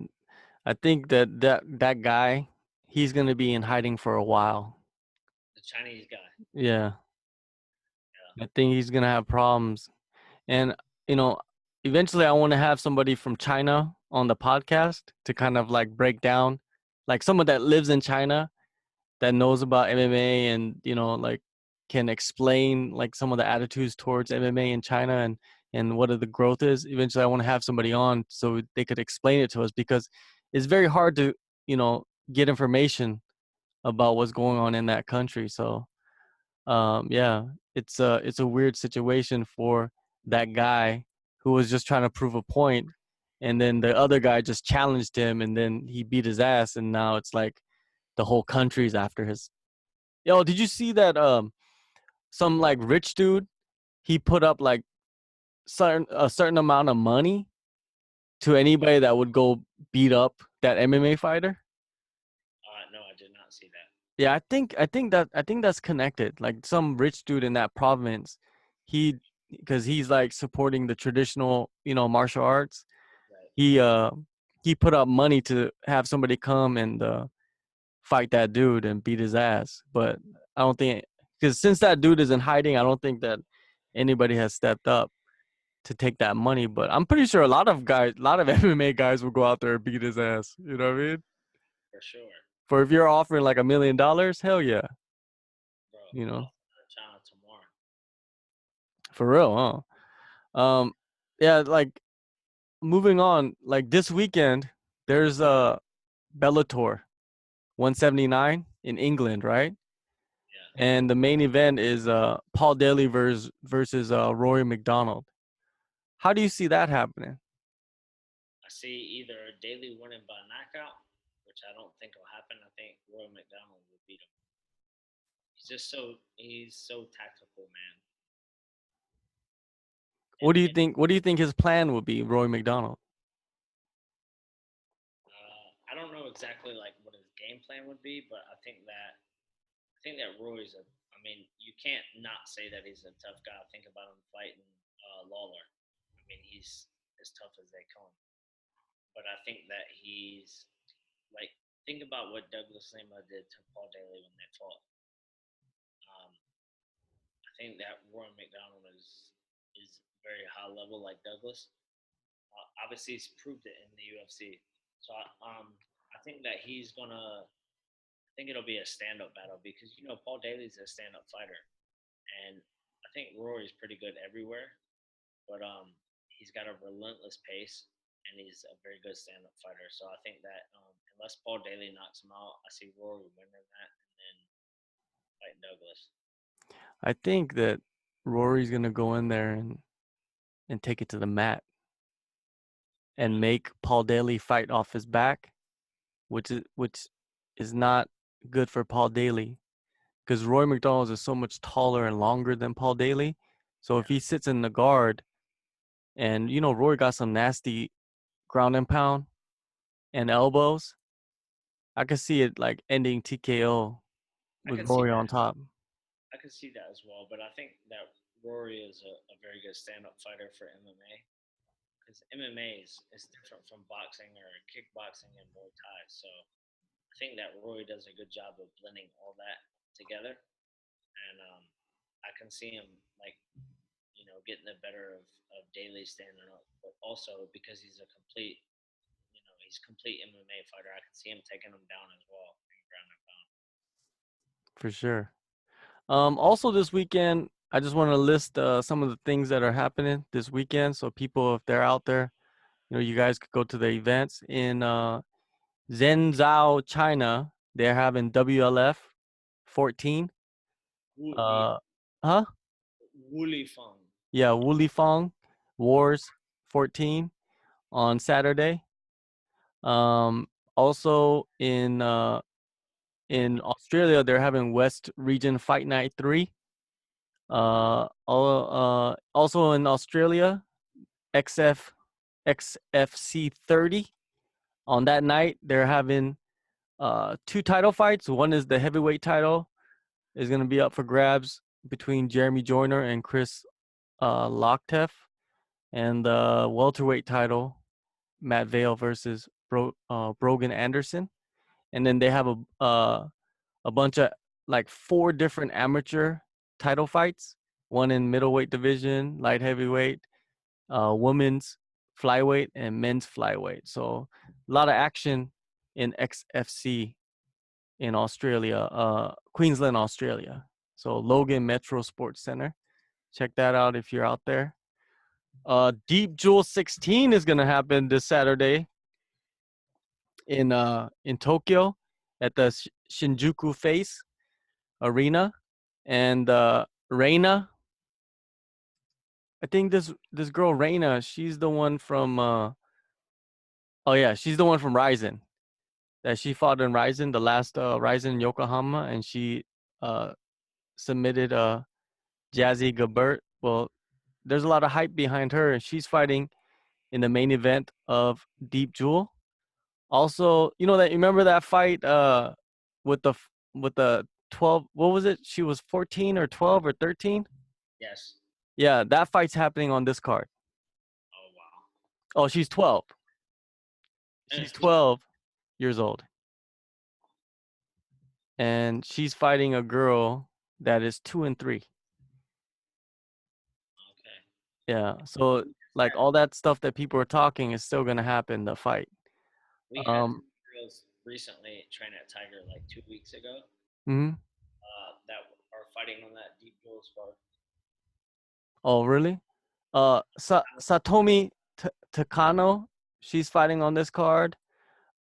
I think that guy, he's gonna be in hiding for a while. The Chinese guy. Yeah, Yeah. I think he's gonna have problems. And you know, eventually, I want to have somebody from China on the podcast to kind of like break down, like someone that lives in China that knows about MMA, and like can explain like some of the attitudes towards MMA in China, and what the growth is. Eventually, I want to have somebody on so they could explain it to us, because it's very hard to get information about what's going on in that country. So yeah, it's a weird situation for that guy who was just trying to prove a point, and then the other guy just challenged him, and then he beat his ass, and now it's like the whole country's after his. Yo, did you see that some like rich dude, he put up like a certain amount of money to anybody that would go beat up that MMA fighter? No, I did not see that. Yeah, I think that's connected. Like some rich dude in that province, he because he's like supporting the traditional, martial arts. Right. He he put up money to have somebody come and fight that dude and beat his ass. But I don't think, because since that dude is in hiding, I don't think that anybody has stepped up to take that money. But I'm pretty sure a lot of MMA guys will go out there and beat his ass. You know what I mean? For sure, For if you're offering like $1 million, hell yeah, bro. you know, Off to China tomorrow. for real, huh? Yeah, like moving on, like this weekend, there's Bellator 179 in England, right? Yeah. And the main event is Paul Daly versus Rory McDonald. How do you see that happening? I see either Daly winning by knockout, which I don't think will happen. I think Roy McDonald will beat him. He's so tactical, man. What And, do you and think? What do you think his plan would be, Roy McDonald? I don't know exactly like what his game plan would be, but I think that Roy's a mean, you can't not say that he's a tough guy. Think about him fighting Lawler. I mean, he's as tough as they come. But I think that he's like, think about what Douglas Lima did to Paul Daly when they fought. I think that Roy McDonald is very high level like Douglas. Obviously, he's proved it in the UFC. So I think that he's gonna. I think it'll be a stand-up battle because Paul Daly's a stand-up fighter, and I think Rory's pretty good everywhere, but he's got a relentless pace and he's a very good stand-up fighter. So I think that unless Paul Daly knocks him out, I see Rory winning that and then fight Douglas. I think that Rory's gonna go in there and take it to the mat and make Paul Daly fight off his back, which is not good for Paul Daly because Roy McDonald is so much taller and longer than Paul Daly. So if Yeah, he sits in the guard, and Roy got some nasty ground and pound and elbows, I could see it like ending TKO I with could see Rory on that. top. I could see that as well, but I think that Rory is a very good stand-up fighter for MMA because MMA is different from boxing or kickboxing and Muay Thai. So I think that Roy does a good job of blending all that together, and I can see him like getting the better of Daly standing up, but also because he's a complete he's complete MMA fighter. I can see him taking him down as well in ground and pound. For sure. Also this weekend, I just want to list some of the things that are happening this weekend. So people, if they're out there, you guys could go to the events in Zhenzhou, China. They're having WLF 14. Wuli Uh, huh? Wuli Feng. Yeah, Wulifang Wars 14 on Saturday. Also in Australia, they're having West Region Fight Night 3. Also in Australia, XF XFC 30. On that night, they're having two title fights. One is the heavyweight title is going to be up for grabs between Jeremy Joyner and Chris Lockteff, and the welterweight title, Matt Vale versus Brogan Anderson. And then they have a bunch of like four different amateur title fights. One in middleweight division, light heavyweight, women's flyweight, and men's flyweight. So a lot of action in XFC in Australia, Queensland, Australia. So Logan Metro Sports Center. Check that out if you're out there. Deep Jewel 16 is gonna happen this Saturday in Tokyo at the Shinjuku Face Arena, and Reina. I think this girl Reina, she's the one from oh yeah, she's the one from Ryzen that she fought in Ryzen, the last Ryzen in Yokohama, and she uh submitted Jazzy Gabert. Well, there's a lot of hype behind her, and she's fighting in the main event of Deep Jewel. Also, that, you remember that fight with the with the 12, what was it? She was 14 or 12 or 13? Yes. Yeah, that fight's happening on this card. Oh wow. Oh, she's 12. She's 12 years old. And she's fighting a girl that is 2 and 3. Okay. Yeah. So like all that stuff that people are talking is still gonna happen, the fight. We had Um two girls recently train at Tiger like 2 weeks ago. mhm. That are fighting on that deep duels card. Oh, really? Satomi Takano, she's fighting on this card.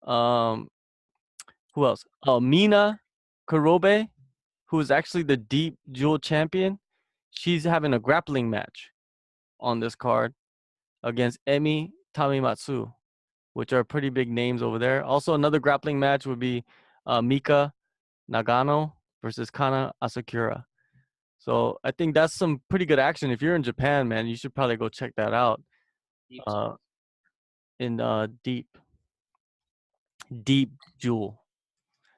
Um, who else? Mina Kurobe, who is actually the Deep Jewel champion. She's having a grappling match on this card against Emi Tamimatsu, which are pretty big names over there. Also, another grappling match would be Mika Nagano versus Kana Asakura. So I think that's some pretty good action. If you're in Japan, man, you should probably go check that out. Deep Uh, Sports. in Deep Jewel.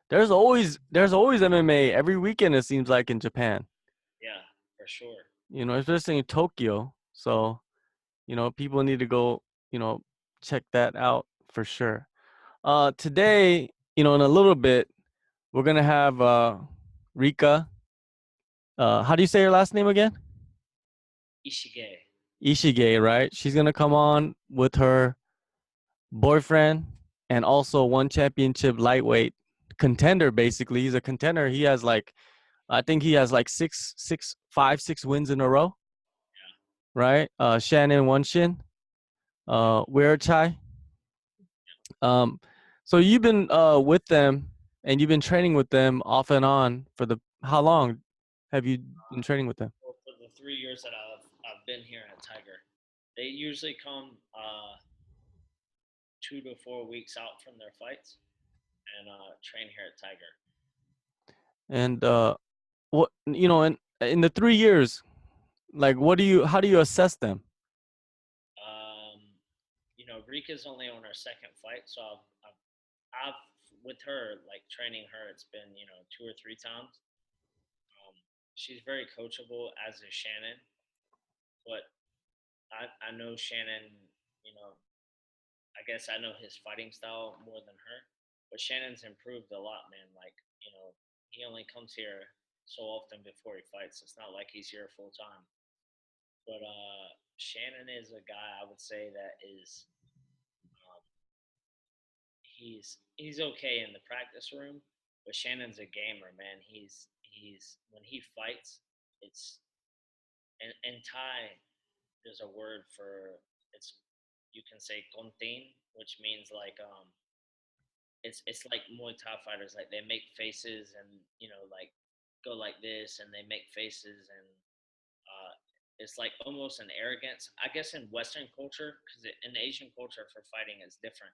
There's always MMA every weekend. It seems like in Japan. sure. Especially in Tokyo. So, people need to go, check that out for sure. Today, in a little bit, we're gonna have Rika. How do you say her last name again? Ishige. Ishige, right? She's gonna come on with her boyfriend and also one championship lightweight contender. Basically, he's a contender. He has like, I think he has like six wins in a row, right? Shannon OneShin, Wiratchai. Um, so you've been with them and you've been training with them off and on for the how long have you been training with them? Well, for the 3 years that I've been here at Tiger, they usually come 2 to 4 weeks out from their fights and train here at Tiger. And what in the 3 years, like how do you assess them? Um, Rika's only on her second fight, so I've with her like training her. It's been 2 or 3 times. Um, she's very coachable, as is Shannon. But I know Shannon. You know, I guess I know his fighting style more than her. But Shannon's improved a lot, man. Like he only comes here so often before he fights. It's not like he's here full time. But Shannon is a guy I would say that is um, he's okay in the practice room, but Shannon's a gamer, man. He's when he fights, it's in Thai. There's a word for it's. You can say kontin, which means like it's like Muay Thai fighters. Like they make faces and like go like this, and they make faces and uh, it's like almost an arrogance. I guess in Western culture, because in Asian culture for fighting is different.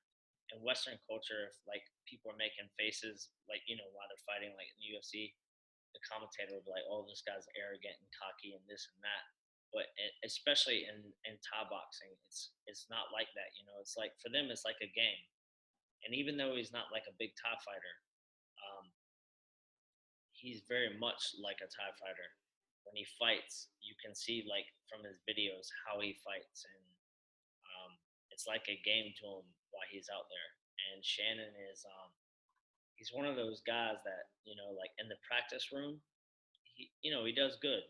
In Western culture, if like people are making faces, like while they're fighting, like in the UFC, the commentator will be like, "Oh, this guy's arrogant and cocky and this and that." But especially in Thai boxing, it's not like that. It's like for them, it's like a game. And even though he's not like a big Thai fighter, um, he's very much like a Thai fighter. When he fights, you can see like from his videos how he fights, and it's like a game to him while he's out there. And Shannon is he's one of those guys that like in the practice room, he does good,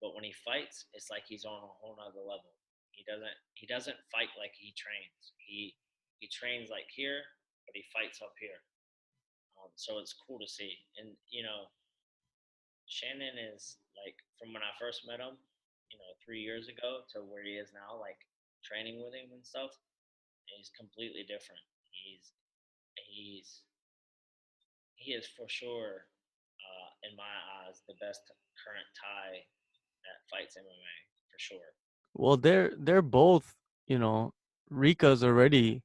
but when he fights, it's like he's on a whole nother level. He doesn't fight like he trains. He trains like here, but he fights up here. So it's cool to see, and Shannon is like from when I first met him, 3 years ago to where he is now, like training with him and stuff. And he's completely different. He's he is for sure, in my eyes, the best current Thai that fights MMA for sure. Well, they're both, you know, Rika's already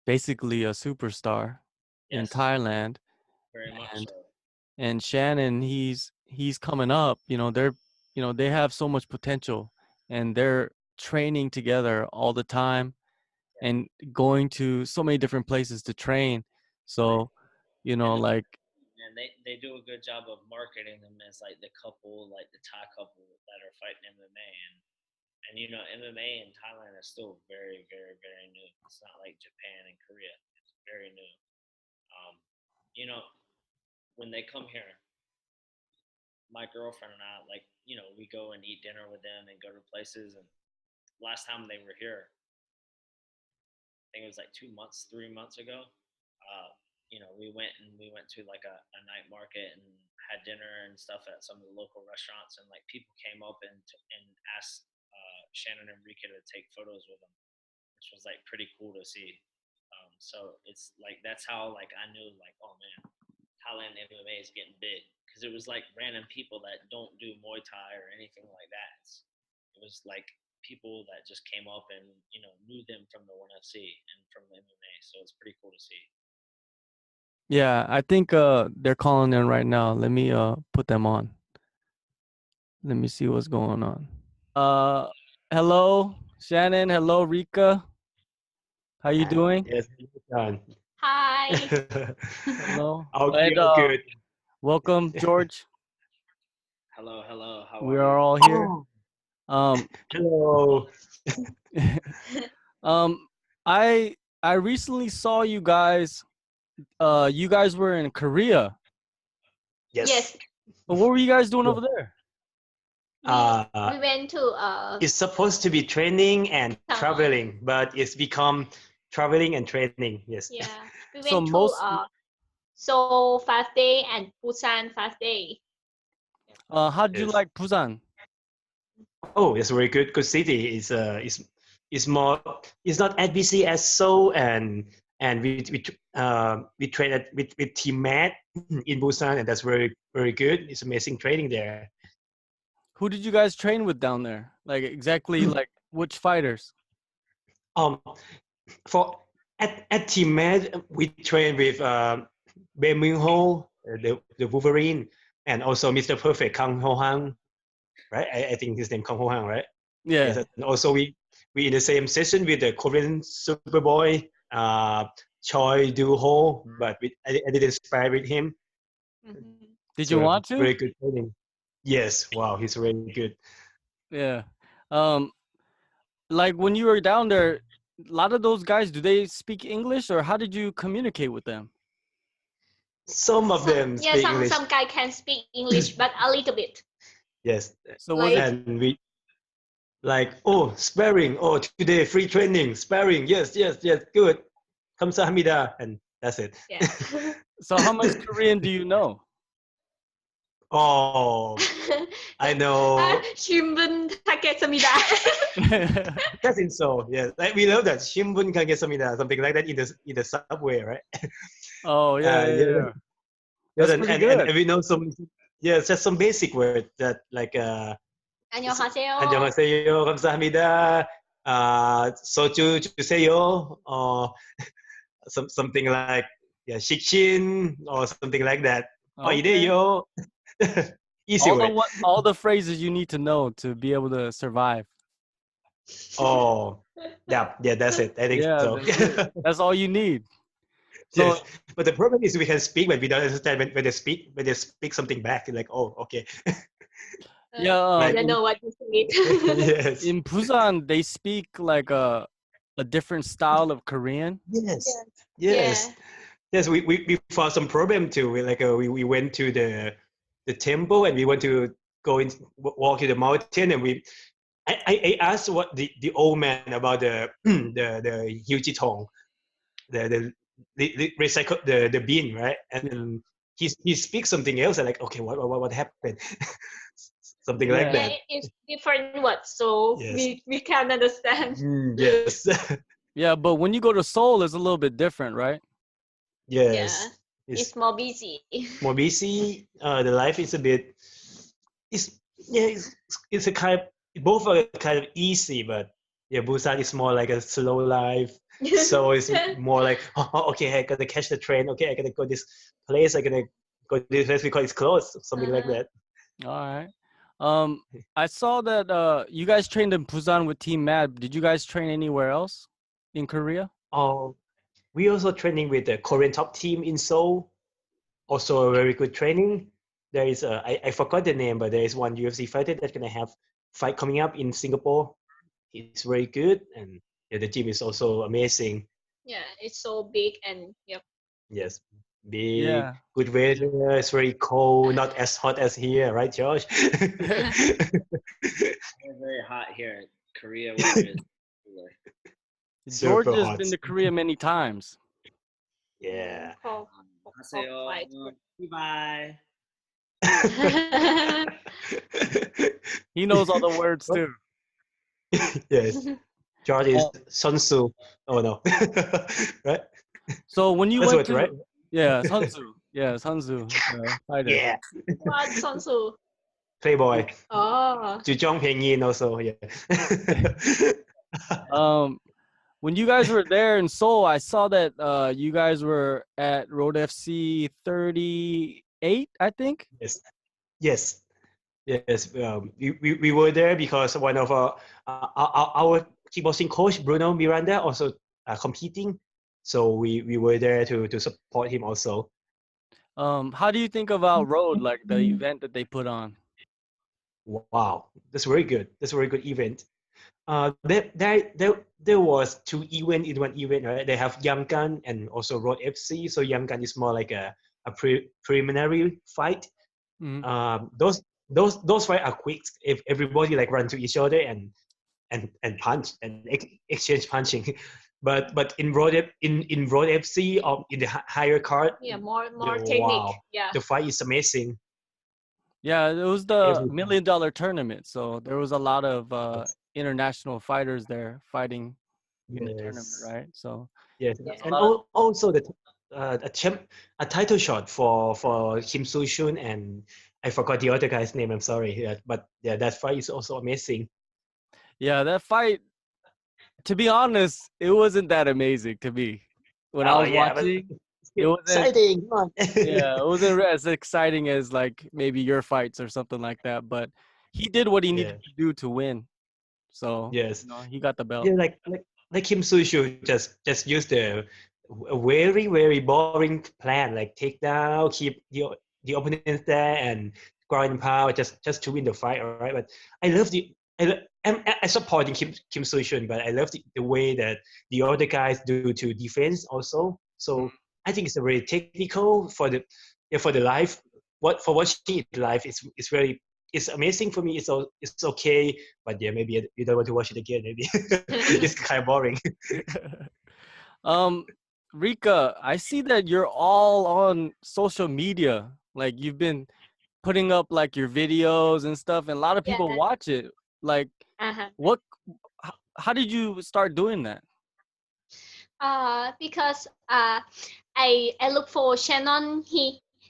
basically a superstar in Yes, Thailand, very much and so. Shannon, he's coming up. They have so much potential, and they're training together all the time Yeah, and going to so many different places to train. right. So, And like, they do a good job of marketing them as like the couple, like the Thai couple that are fighting MMA, and MMA in Thailand is still very, very, very new. It's not like Japan and Korea. It's very new. Um, you know, when they come here, my girlfriend and I, like, we go and eat dinner with them and go to places. And last time they were here, I think it was like 2 months, 3 months ago. We went to like a night market and had dinner and stuff at some of the local restaurants, and like people came up and asked Shannon and Rika to take photos with them, which was like pretty cool to see. So it's like that's how like I knew like, oh man, Thailand MMA is getting big, because it was like random people that don't do Muay Thai or anything like that. It was like people that just came up and knew them from the ONE FC and from the MMA. So it's pretty cool to see. yeah, I think they're calling in right now. Let me put them on. Let me see what's going on. Hello, Shannon. Hello, Rika. How you doing? Yes, John. Hi. Hello. Okay, And all good. welcome, George. Hello, hello. How We are are you? all here. Oh, Um, hello. um, I recently saw you guys. You guys were in Korea. Yes. But what were you guys doing Yeah. over there? Uh, We went to it's supposed to be training and Busan. traveling, but it's become traveling and training. Yes. Yeah, we So went to most, Seoul fast day and Busan fast day. how did you Yes. like Busan? Oh, it's very good. Good city. It's more. It's not as busy as Seoul, and we train with Team Mat in Busan, and that's very good. It's amazing training there. Who did you guys train with down there? Like exactly like which fighters? Um, for at Team Mat, we train with Bae Myung Ho, the Wolverine, and also Mr. Perfect Kang Ho Hang, right? I think his name Kang Ho Hang, right? Yes, Yeah. and also we in the same session with the Korean Superboy, Choi Do Ho, but I didn't spar with him. Mhm. Did So you want to? very good training. Yes, wow, he's very good. Yeah. Um, like when you were down there, a lot of those guys, do they speak English or how did you communicate with them? Some of them Yeah, speak English. some guy can speak English, but a little bit. So Yes, was it Like and we like, oh, sparring, oh, today free training, sparring, yes, good. 감사합니다, and that's it. yeah. so how much Korean do you know? Oh, I know. 신분 받겠습니다. That's in Seoul. Yes, like, we love that. 신분 가겠습니다, something like that in the subway, right? oh yeah, yeah, Yeah, yeah. yes, That's pretty and good. we know some. Yes, just some basic words that like 안녕하세요. 안녕하세요, 감사합니다, 소주 주세요, or something like yeah, 식신 or something like that. Oh, Okay. 이래요. Easy All the word. what all the phrases you need to know to be able to survive. Oh, yeah, that's it. I think Yeah, so. that's it. That's all you need. So Yes, but the problem is we can speak, but we don't understand when they speak something back. Like, oh, okay. yeah, I Like, don't know what to say. yes, in Busan they speak like a different style of Korean. yes, Yeah. yes, yes. We found some problem too. We went to the temple and we want to go in walk to the mountain, and I asked what the old man about the the Hyuji the recycle the bin, right? And he speaks something else. And like, okay, what happened? Something like Yeah. Yeah, that. it's different words, so Yes. we can understand. Yes. Yeah, but when you go to Seoul it's a little bit different, right? Yeah, Yes. it's It's more busy. more busy. The life is a bit. It's yeah. It's a kind of both are kind of easy, but yeah, Busan is more like a slow life. So it's more like, oh, okay, I gotta catch the train. Okay, I gotta go this place. I gotta go this place because it's close. Something like that. All right. Um, I saw that you guys trained in Busan with Team Mad. Did you guys train anywhere else in Korea? Oh, we also training with the Korean top team in Seoul. Also a very good training. There is I forgot the name, but there is one UFC fighter that's gonna have fight coming up in Singapore. He's very good, and yeah, the team is also amazing. Yeah, it's so big and yep. Yes, big, Yeah. good weather. It's very cold, not as hot as here, right, Josh? Very, very hot here. Korea weather is cooler. George Super has hot. been to Korea many times. Yeah. Cold, 안녕하세요. quite. Bye. He knows all the words too. Yes. George is Uh, Sun Tzu. Oh no. Right? so when you That's went what, to right? Yeah, Sun Tzu, fighter. Yeah. What Sonsu? Playboy. Oh, 주정 팽인 also. Yeah. Um, when you guys were there in Seoul, I saw that you guys were at Road FC 38, I think. Yes. Yes. Yes. We were there because one of our kickboxing coach, Bruno Miranda, also competing. So we were there to support him also. How do you think about Road, like the event that they put on? Wow, that's very good. That's a very good event. There was two events in one event, right? They have Young Gun and also Road FC. So Young Gun is more like a preliminary fight. Mhm. Those fights are quick. If everybody like run to each other and punch and exchange punching, but in Road FC or in the higher card, Yeah, more technique. wow, Yeah. the fight is amazing. Yeah, it was the $1 Every million tournament, so there was a lot of international fighters there fighting in the tournament, yes. right? So Yes, that's a Yeah. and lot of also a title shot for Kim Soo Shun and I forgot the other guy's name. I'm sorry, yeah, but yeah, that fight is also amazing. yeah. That fight, to be honest, it wasn't that amazing to me when I Oh was yeah, but watching. it's It still wasn't, exciting. Come on. yeah, it wasn't as exciting as like maybe your fights or something like that. But he did what he Yeah. needed to do to win, so Yes. he got the belt. Yeah, like Kim Soo Shun just use the a very boring plan, like take down, keep the opponents there, and grind power just to win the fight, right? But I love I supporting Kim Soo Shun, but I love the way that the other guys do to defense also. So I think it's a very technical for the for the life. What for watching it live, it's very it's amazing for me. It's okay, but yeah, maybe you don't want to watch it again. Maybe it's kind of boring. um, Rika, I see that you're all on social media. Like you've been putting up like your videos and stuff, and a lot of Yeah. people watch it. Like, Uh-huh. what? How did you start doing that? Because I look for Shannon.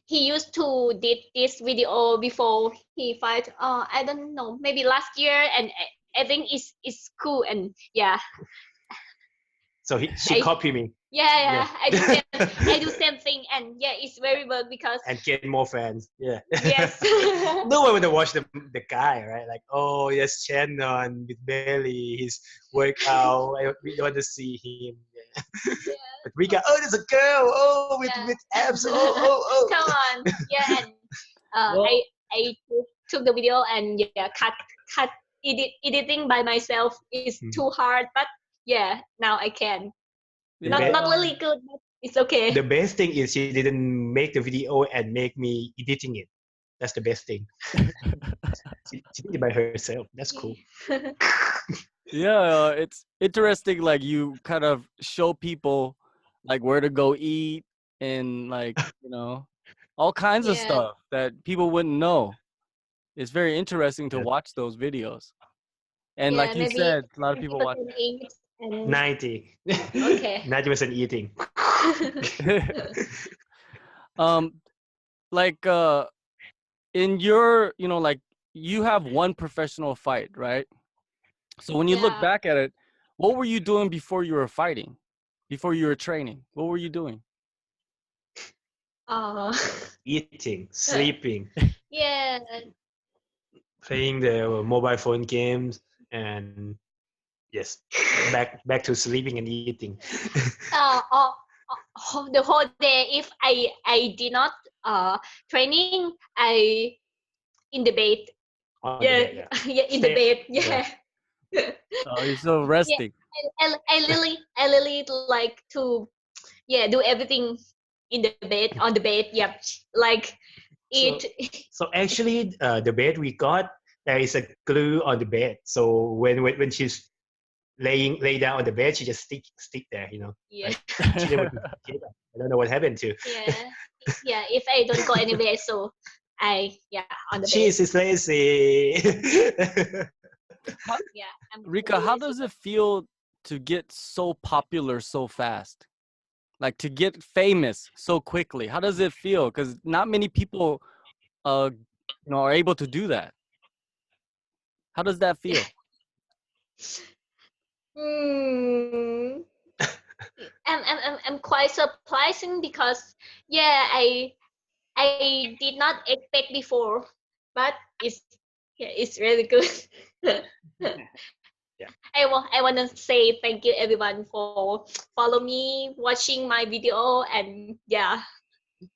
He used to did this video before he fight. I don't know, maybe last year, and I think it's cool, and yeah, So she I copied me. yeah, I do Yeah. same thing, and yeah, it's very well because And get more fans. Yeah. yes. No one would watch the guy, right? Like, oh yes, Shannon with belly, his workout. We want to see him. Yeah. Yeah. But Rika, oh, there's a girl. Oh, Yeah. with abs. Oh. Come on. Yeah, and Well, I took the video and yeah, cut editing by myself is Hmm. too hard, but yeah, now I can. The, yeah, Not be- really good, but it's okay. the best thing is she didn't make the video and make me editing it. That's the best thing. She did it by herself. That's cool. yeah. It's interesting. Like you kind of show people like where to go eat and like all kinds of Yeah, stuff that people wouldn't know. It's very interesting to Yeah. watch those videos. And yeah, like you maybe said, a lot of people watch 50% eat and 90. okay. 90% eating. it. Like in your, like you have one professional fight, right? So when you look Yeah. back at it, what were you doing before you were fighting? Before you were training? What were you doing? Uh, Eating, sleeping, yeah. playing the mobile phone games, and yes, back to sleeping and eating. Uh, uh, the whole day, if I did not training, I in the bed. On the Yeah, bed, yeah. yeah, in the Stay, bed. yeah. Yeah. Oh, you're still Yeah, resting. I really like to yeah do everything in the bed on the bed. Yep, like So, eat. so actually, the bed we got, there is a glue on the bed. So when she's lay down on the bed, she just stick there, Yeah, like she never get up. I don't know what happened to. yeah, yeah. If I don't go anywhere, so I yeah on the bed. Cheese is lazy. How, Yeah, I'm Rika, really how lazy. does it feel to get so popular so fast? Like to get famous so quickly? How does it feel? Because not many people, are able to do that. How does that feel? Hmm. I'm quite surprising because yeah I did not expect before, but it's yeah it's really good. Yeah. I want to say thank you everyone for follow me watching my video and yeah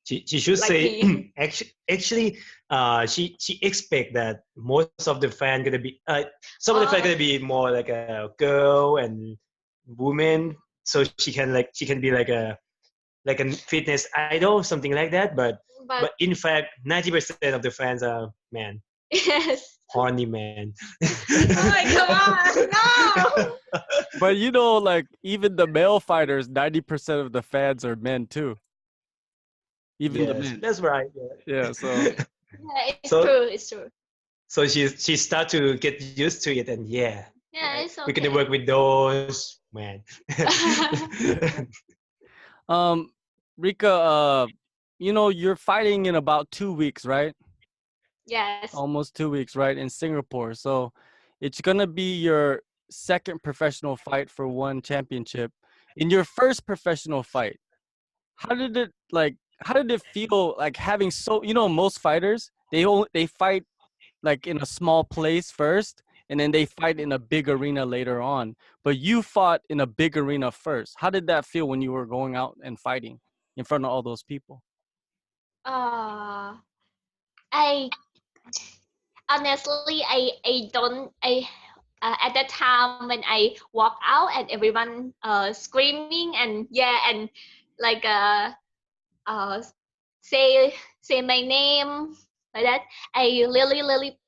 she should Like say me. actually she expect that most of the fan gonna be some of the fan Oh, gonna be more like a girl and woman, so she can be like a fitness idol, something like that. But but in fact 90% of the fans are men, yes. horny men. Oh my god, no. But like even the male fighters, 90% of the fans are men too. Even the Yes, men. that's right. Yeah. So Yeah, it's So true. It's true. so she start to get used to it, and Yeah, it's we're gonna okay. work with those man. um, Rika, you're fighting in about 2 weeks, right? Yes. Almost 2 weeks, right, in Singapore. So it's gonna be your second professional fight for one championship. In your first professional fight, how did it how did it feel like having most fighters they fight like in a small place first and then they fight in a big arena later on, but you fought in a big arena first. How did that feel when you were going out and fighting in front of all those people? Uh, I honestly, I don't I at that time when I walk out and everyone screaming and yeah and like uh say say my name like that. I really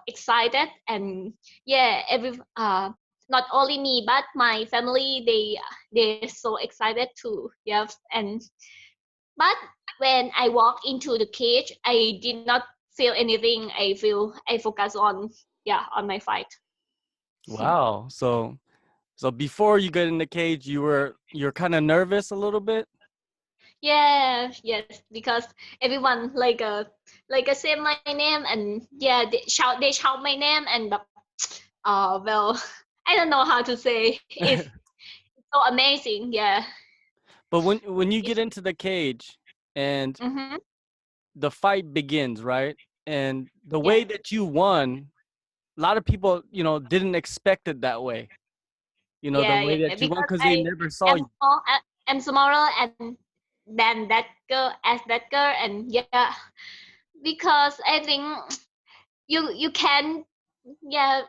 excited and yeah not only me but my family they're so excited too. Yes, and but when I walk into the cage, I did not feel anything. I focus on on my fight. Wow. So before you get in the cage, you're kind of nervous a little bit. Yeah, yes, because everyone like say my name and yeah they shout my name and well I don't know how to say it's so amazing. Yeah, But when you get it's into the cage and mm-hmm, the fight begins, right? And the yeah way that you won, a lot of people, didn't expect it that way. The yeah way that you won because because they I never saw am you. small I'm smaller and than that girl and yeah because I think you can yeah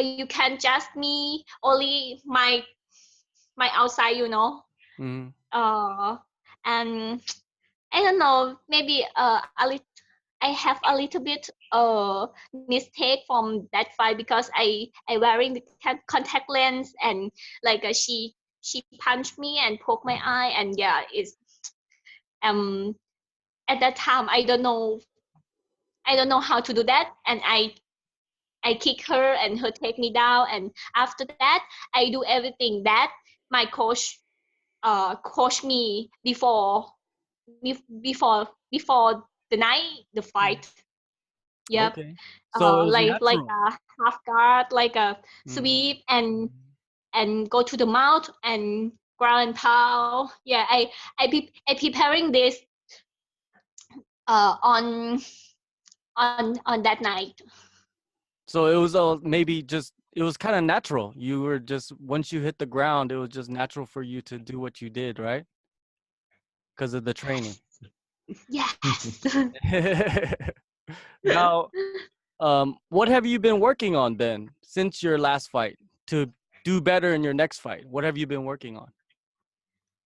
you can judge me only my outside Mhm. uh and I don't know maybe I have a little bit mistake from that fight because I wearing the contact lens and she punched me and poked my eye and yeah it's um at that time I don't know how to do that and I kick her and her take me down and after that I do everything that my coach me before the night the fight. Yep. Okay. So it was Like natural. a half guard, like a Mhm. sweep and go to the mouth and ground and pound. Yeah, I preparing this on on that night. So it was maybe just it was kind of natural. You were just once you hit the ground, it was just natural for you to do what you did, right? Because of the training. Yes. Now, what have you been working on then since your last fight to do better in your next fight? What have you been working on?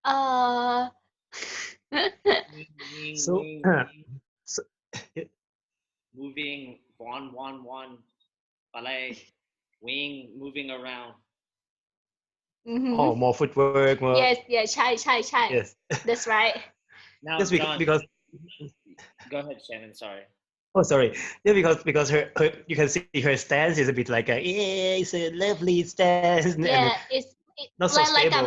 uh Wing, wing, so, wing, wing, so moving, one, ballet, wing, moving around. mhm. more footwork, more Yes, yes, chai. yes. That's right. Just Now, because, John, go ahead, Shannon. Sorry. oh sorry, yeah, because her you can see her stance is a bit like a yeah, it's a lovely stance and Yeah, not so like stable.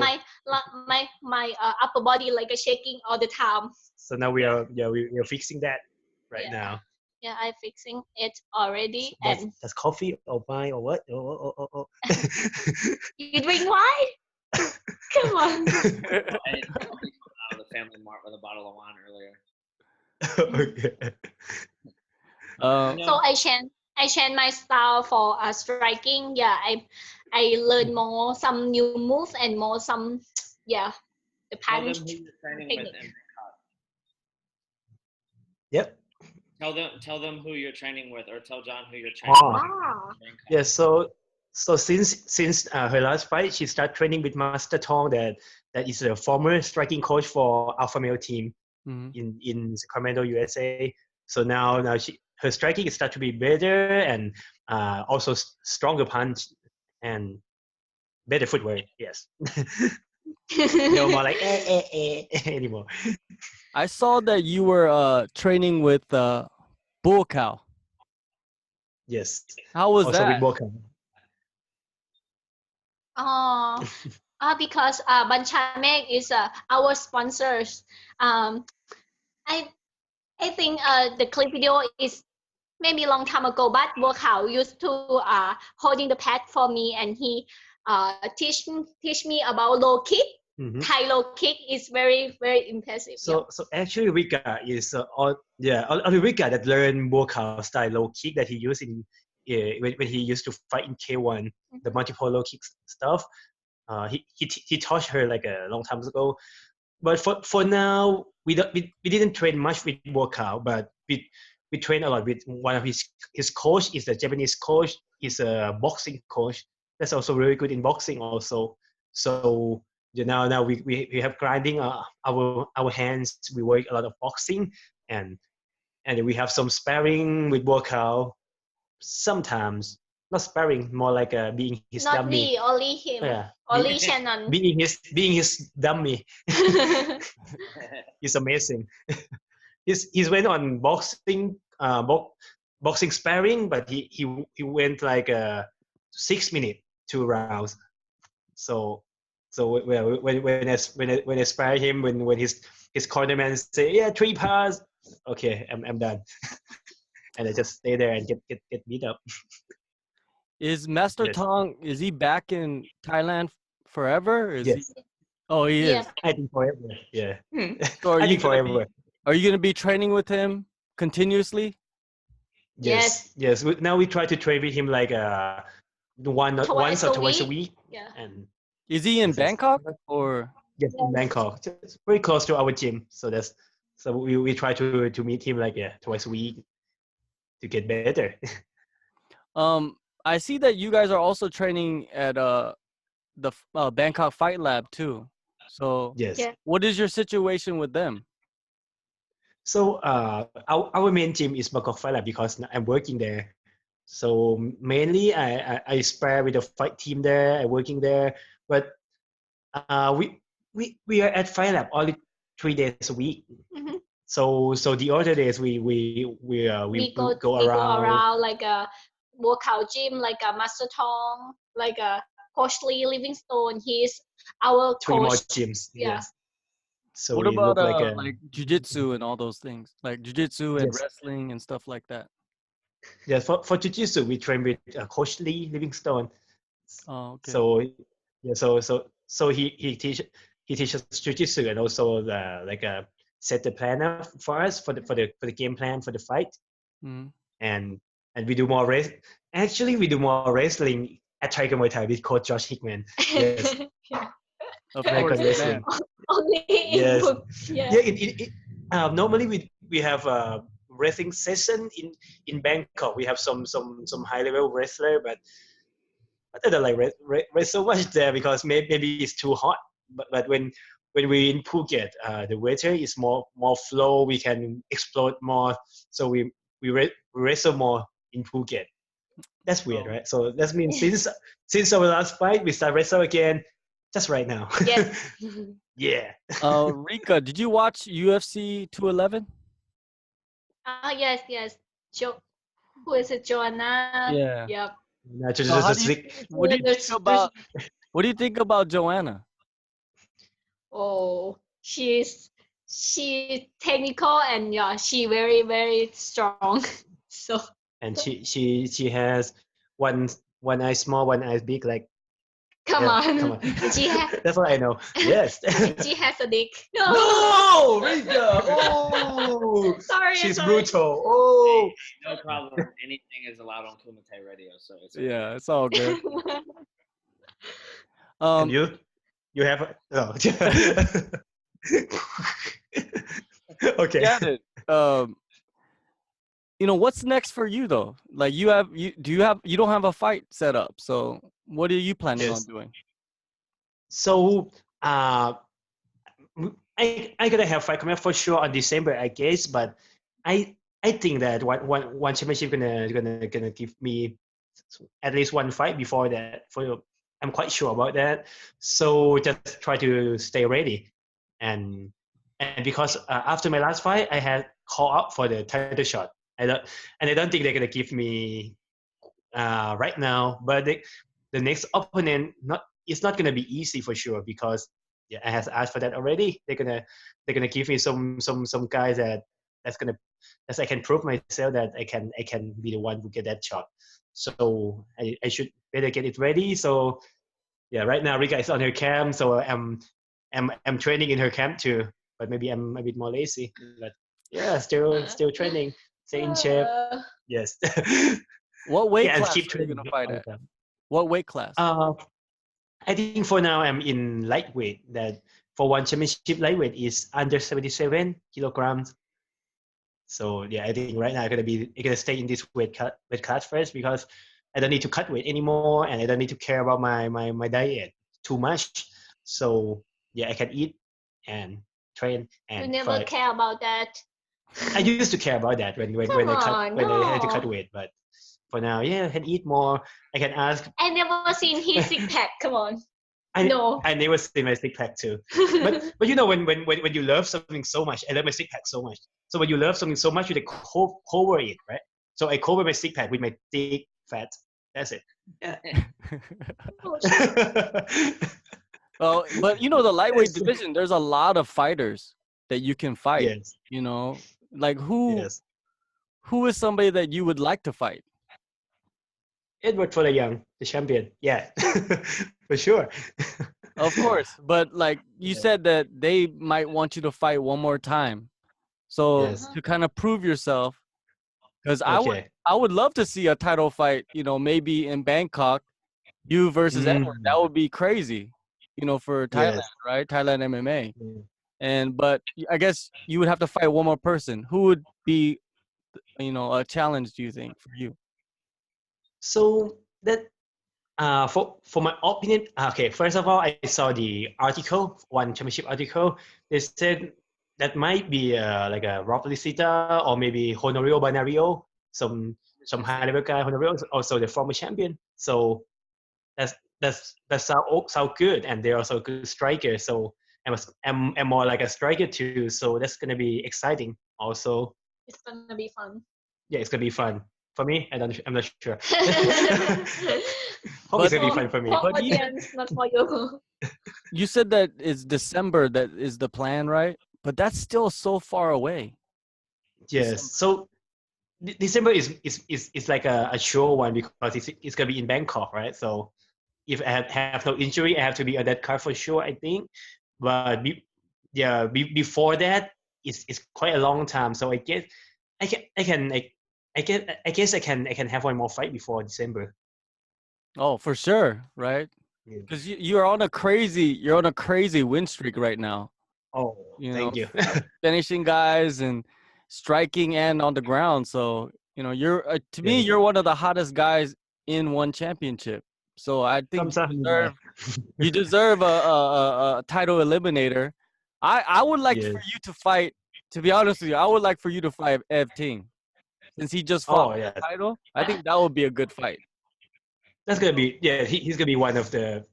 my upper body like a shaking all the time. So now Yeah. we are fixing that right Yeah, now. yeah, I fixing it already. And That's coffee or wine or what? Oh. you drink wine? Come on. Oh, I didn't probably come out of the family mart with a bottle of wine earlier. Okay. uh, You So know, I change my style for striking. Yeah, I learn more some new moves and more some yeah the tell them punch who you're training with technique. in Bangkok. Yep. Tell them who you're training with, or tell John who you're training with. Wow. Yeah. So since her last fight, she started training with Master Tong, that is a former striking coach for Alpha Male team Mhm. in Sacramento, USA. So now her striking is start to be better, and also stronger punch and better footwork. Yes. No more like anymore. I saw that you were training with Bull Cow. Yes. How was Also with that? Boca. Because Bantamweight is our sponsors. I I think the clip video is maybe long time ago, but Workout used to holding the pad for me, and he teach me about low kick. Mhm. Thai low kick is very impressive. So actually Rika is only Rika that learned Boca style low kick that he used in when he used to fight in K1, the multiple low kick stuff. He taught her like a long time ago. But for now, we didn't train much with Boca, but we train a lot with one of his coach is a Japanese coach. He's a boxing coach. That's also really good in boxing also. So now we have grinding our hands. We work a lot of boxing, and we have some sparring with Boca sometimes. Not sparring, more like being his Not dummy. me, only him, Yeah, only Shannon. being his dummy. He's amazing. He's went on boxing sparring, but he went like 6 minutes, 2 rounds. So when I spar him, when his cornerman say, yeah, 3 pass, okay, I'm done. And I just stay there and get beat up. Is Master Yes. Tong, is he back in Thailand forever? Is he? Yes, Oh, he is. Yeah. I think forever. Yeah, So are I you think gonna forever. are you gonna be training with him continuously? Yes. Now we try to train with him like once Twice or a twice a week. week, Yeah. and Is he in yes, yes. Bangkok or? Yes, in Bangkok, just very close to our gym. So we try to meet him like twice a week to get better. I see that you guys are also training at the Bangkok Fight Lab too. So Yes. Yeah. what is your situation with them? So our main gym is Bangkok Fight Lab because I'm working there. So mainly I spar with the fight team there. I'm working there, but we are at Fight Lab only 3 days a week. Mhm. So the other days we We go around like a workout gym, like a Master Tong, like a Coach Lee Livingstone. He's our 3 more coach. gyms. Yeah. Yes. So What we about look like like jujitsu and all those things, like jujitsu and yes. wrestling and stuff like that? Yeah, for jiu-jitsu we train with Coach Lee Livingstone. Oh, okay. So yeah, so he teaches jiu-jitsu and also like set the plan up for us for the game plan for the fight, Mhm. and we do more race. Actually, we do more wrestling at Tiger Muay Thai with Coach Josh Hickman. Yes, Of American course, wrestling. man. Only in Yes, book. Yeah. yeah. Normally we have a wrestling session in Bangkok. We have some high level wrestler, but I don't like race so much there because maybe it's too hot. But when we in Phuket, the weather is more flow. We can explode more. So we wrestle more in Phuket. That's weird, Oh. right? So that means since our last fight, we start wrestle again, just right now. Yes. Yeah. Rika, did you watch UFC 211? Yes. Who is it? Joanna. Yeah. Yep. Nah, So how do you slick. what do you think about what do you think about Joanna? Oh, she technical, and yeah, she very strong. So And she has one eye small, one eye big. Like come yeah, on. come on. She has That's what I know. Yes. she has a dick. No. No, Rika. Oh, Sorry. she's brutal. Oh, No problem. Anything is allowed on Kumite Radio, so it's okay. Yeah, it's all good. and you have oh. Okay. Shannon, what's next for you though? Like you don't have a fight set up. So what are you planning on Yes. doing? So I gonna have fight coming up for sure on December, I guess. But I think that one championship gonna give me at least one fight before that. I'm quite sure about that. So just try to stay ready, and because after my last fight, I had called up for the title shot. I don't think they're gonna give me right now. But the next opponent it's not gonna be easy for sure because yeah, I have asked for that already. They're gonna give me some guys that I can prove myself that I can be the one who get that shot. So I should better get it ready. So yeah, right now Rika is on her camp, so I'm training in her camp too. But maybe I'm a bit more lazy. But yeah, still training, stay in shape. Yes. What weight Yeah, and class keep are you training gonna fight all the at? time. What weight class? I think for now I'm in lightweight. That for one championship lightweight is under 77 kilograms. So yeah, I think right now I'm gonna stay in this weight class first because I don't need to cut weight anymore and I don't need to care about my diet too much. So yeah, I can eat and train You and never fight. care about that. I used to care about that Come on, when I had to cut no. weight, but for now, yeah, I can eat more. I can ask. I never seen his six pack. Come on. I No. I never see my six pack too. But you know when you love something so much, I love my six pack so much. So when you love something so much, you like cover it, right? So I cover my six pack with my thick fat. That's it. Yeah. Well, but the lightweight Yes. division, there's a lot of fighters that you can fight. Yes. Like who Yes. is somebody that you would like to fight? Edward for the young, the champion. Yeah, for sure. Of course, but like you Yeah. said that they might want you to fight one more time. So Yes. to kind of prove yourself, because Okay. I would love to see a title fight, maybe in Bangkok, you versus Edward. Mm. That would be crazy, for Yes. Thailand, right? Thailand MMA. Mm. But I guess you would have to fight one more person. Who would be, a challenge, do you think, for you? So that for my opinion, okay. First of all, I saw the article, one championship article. They said that might be like a Rob Lisita or maybe Honorio Banario, some high level guy. Honorio is also the former champion. So that sound good, and they're also a good striker. So I'm more like a striker too. So that's gonna be exciting. Also, It's gonna be fun. yeah, it's gonna be fun for me. I'm not sure. Hope But it's gonna be fun for me. For But audience, not for you. you said that it's December that is the plan, right? But that's still so far away. Yes. December. So December is like a sure one because it's gonna be in Bangkok, right? So if I have no injury, I have to be on that card for sure, I think. But before that, it's quite a long time. So I guess I guess I can have one more fight before December. Oh, for sure, right? Yeah. Because you're on a crazy win streak right now. Oh, thank you. Finishing guys and striking and on the ground. So you're to me, Yes. you're one of the hottest guys in one championship. So I think you deserve a title eliminator. I would like for Yes. you to fight. To be honest with you, I would like for you to fight Ev Ting, since he just fought Oh, for yes. the title. I think that would be a good fight. That's gonna be he's gonna be one of the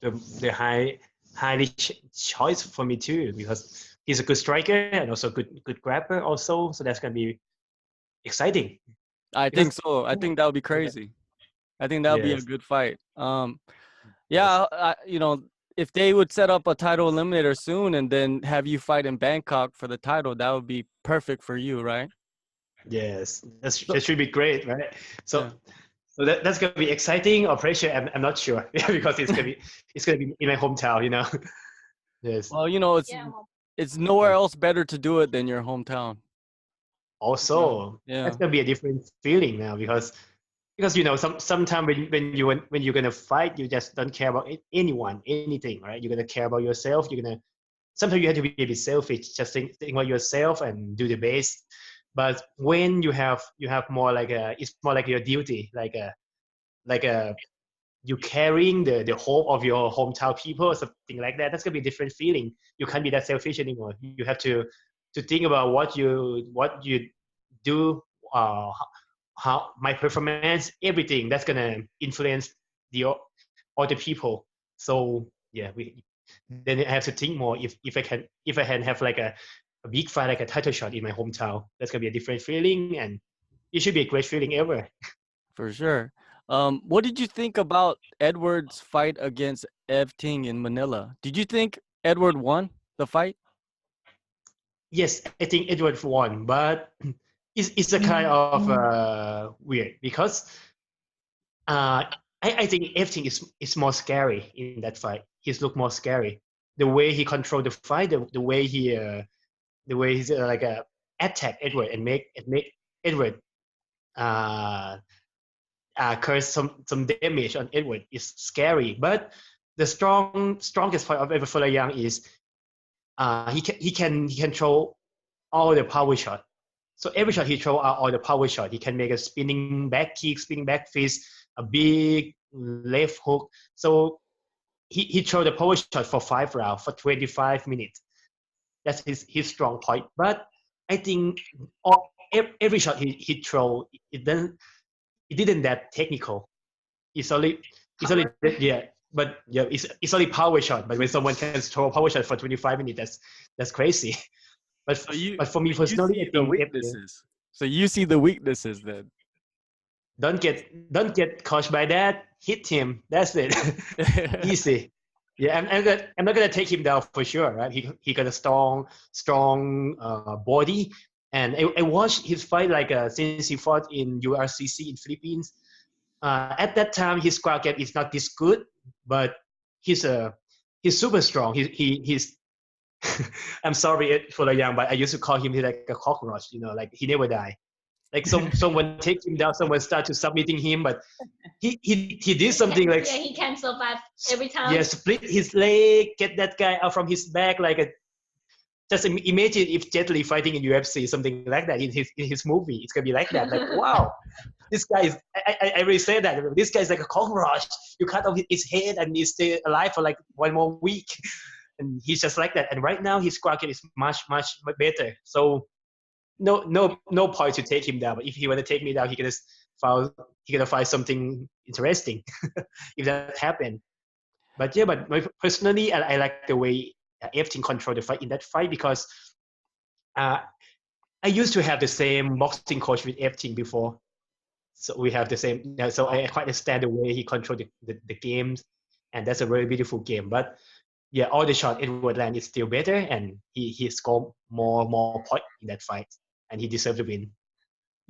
highly choice for me too because he's a good striker and also good grabber also. So that's gonna be exciting. I think Because so. I think that would be crazy. I think that would be a yes, good fight. yes, Yeah, if they would set up a title eliminator soon and then have you fight in Bangkok for the title, that would be perfect for you, right? yes. That So, should be great, right? So yeah. so that's gonna be exciting or pressure. I'm not sure because it's gonna be in my hometown, you know. Yes. Well, Yeah. it's nowhere else better to do it than your hometown. Also, Yeah. that's gonna be a different feeling now because sometimes when you're gonna fight, you just don't care about anyone, anything, right? You're gonna care about yourself. Sometimes you have to be a bit selfish, just think about yourself and do the best. But when you have more like it's more like your duty, like a you carrying the hope of your hometown people or something like that. That's gonna be a different feeling. You can't be that selfish anymore. You have to think about what you do, how my performance, everything that's gonna influence the other people. So yeah, then I have to think more if I can have like a big fight, like a title shot in my hometown. That's gonna be a different feeling, and it should be a great feeling ever. For sure. What did you think about Edward's fight against Ev Ting in Manila? Did you think Edward won the fight? Yes, I think Edward won, but it's a kind of weird because I think everything is more scary in that fight. He's look more scary. The way he controlled the fight, the way he's like attack Edward and make Edward uh, curse some damage on Edward is scary. But the strongest part of Edward Young is he can throw all the power shot. So every shot he throw out all the power shot. He can make a spinning back kick, spinning back fist, a big left hook. So he throw the power shot for 5 rounds for 25 minutes. That's his strong point. But I think every shot he throw it didn't that technical. It's only yeah. But yeah, it's only power shot. But when someone can throw a power shot for 25 minutes, that's crazy. But but for me you personally, see I the think weaknesses. So you see the weaknesses then. don't get caught by that. Hit him. That's it. Easy. Yeah, I'm not gonna take him down for sure, right? He got a strong body, and I watched his fight like since he fought in URCC in Philippines. At that time, his squat game is not this good, but he's super strong. He's I'm sorry for the young, but I used to call him like a cockroach. You know, like he never die. Like someone take him down, someone start to submitting him, but he did something like yeah, he can survive every time. yeah, split his leg, get that guy out from his back like a. Just imagine if Jet Li fighting in UFC, something like that in his movie. It's gonna be like that. Like wow, this guy is. I really say that this guy is like a cockroach. You cut off his head and he's still alive for like 1 more week, and he's just like that. And right now his squat game is much better. So no point to take him down. But if he want to take me down, he gonna find something interesting if that happened. But yeah, but personally, I like the way everything controlled the fight in that fight because I used to have the same boxing coach with everything before, so we have the same. So I quite understand the way he controlled the games, and that's a very beautiful game. But yeah, all the shot Edward land is still better, and he scored more point in that fight, and he deserved to win.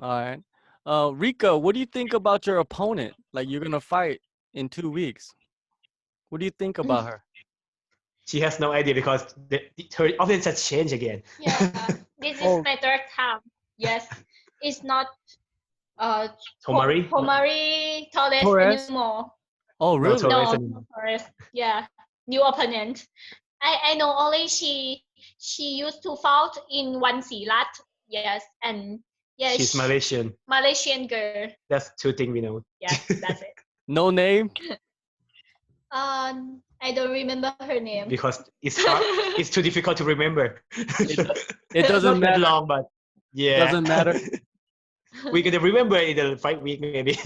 All right. Rika, what do you think about your opponent? Like you're gonna fight in 2 weeks. What do you think about her? She has no idea because her opponent has changed again. Yeah, this is Oh. my third time. Yes, it's not Homari? Homari Torres Torres? anymore. Oh, No, really? Torres No, anymore. Torres. Yeah, new opponent. I know only she used to fight in one Silat. Yes, and yeah, She's Malaysian. Malaysian girl. That's 2 things we know. Yeah, that's it. No name? I don't remember her name. Because it's hard. It's too difficult to remember. It doesn't Not that matter. long, but yeah. Doesn't matter. We can remember in the fight week maybe.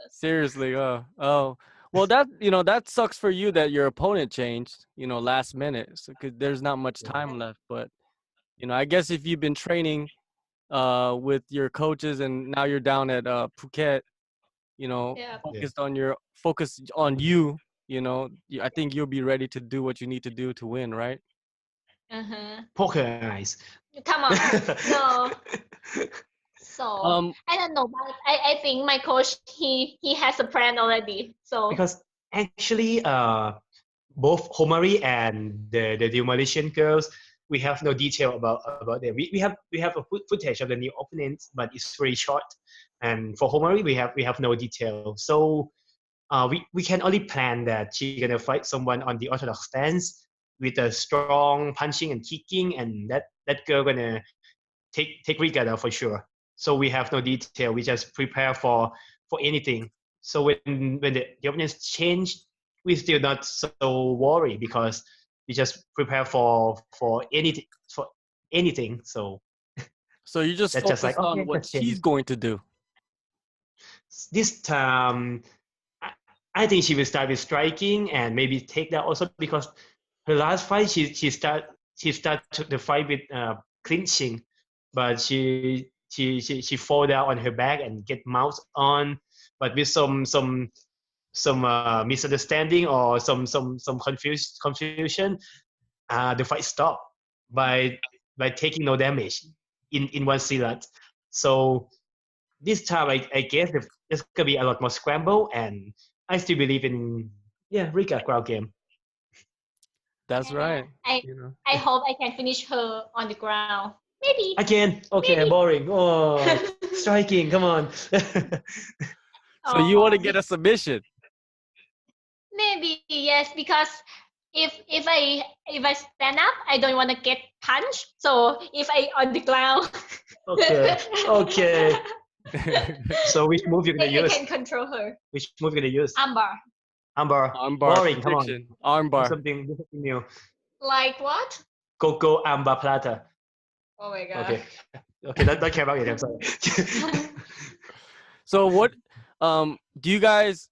Seriously. Oh. Well, that sucks for you that your opponent changed, last minute. So 'cause there's not much time left, but I guess if you've been training with your coaches and now you're down at Phuket, Yeah. focus on you, I think you'll be ready to do what you need to do to win, right? Poker eyes. Come on. No. So I don't know, but I think my coach he has a plan already. So Because actually, both Homari and the Malaysian girls, we have no detail about them. We have a footage of the new opponents, but it's very short. And for Homari, we have no detail. So we can only plan that she's gonna fight someone on the orthodox stance with a strong punching and kicking, and that girl gonna take Rika down for sure. So we have no detail. We just prepare for anything. So when the opponents change, we still not so worried because we just prepare for anything. So you just that's focus just like, on okay, what just change. she's going to do. This time, I think she will start with striking and maybe take that also because her last fight she start the fight with clinching, but she fall down on her back and get mouth on, but with some misunderstanding or some confusion, the fight stopped by taking no damage in one silat. So this time I guess there's gonna be a lot more scramble, and I still believe in Rika ground game. That's right. I hope I can finish her on the ground. Maybe. Again, okay, Maybe. boring. Oh, striking, come on. So you want to get a submission? Maybe yes, because if I stand up, I don't want to get punched. So if I on the ground, okay. So which move you're gonna use? I can control her. Which move you're gonna use? Armbar. Boring. Come on. Armbar. Something new. Like what? Coco armbar plata. Oh my god. Okay. Don't care about it. I'm sorry. So what? Do you guys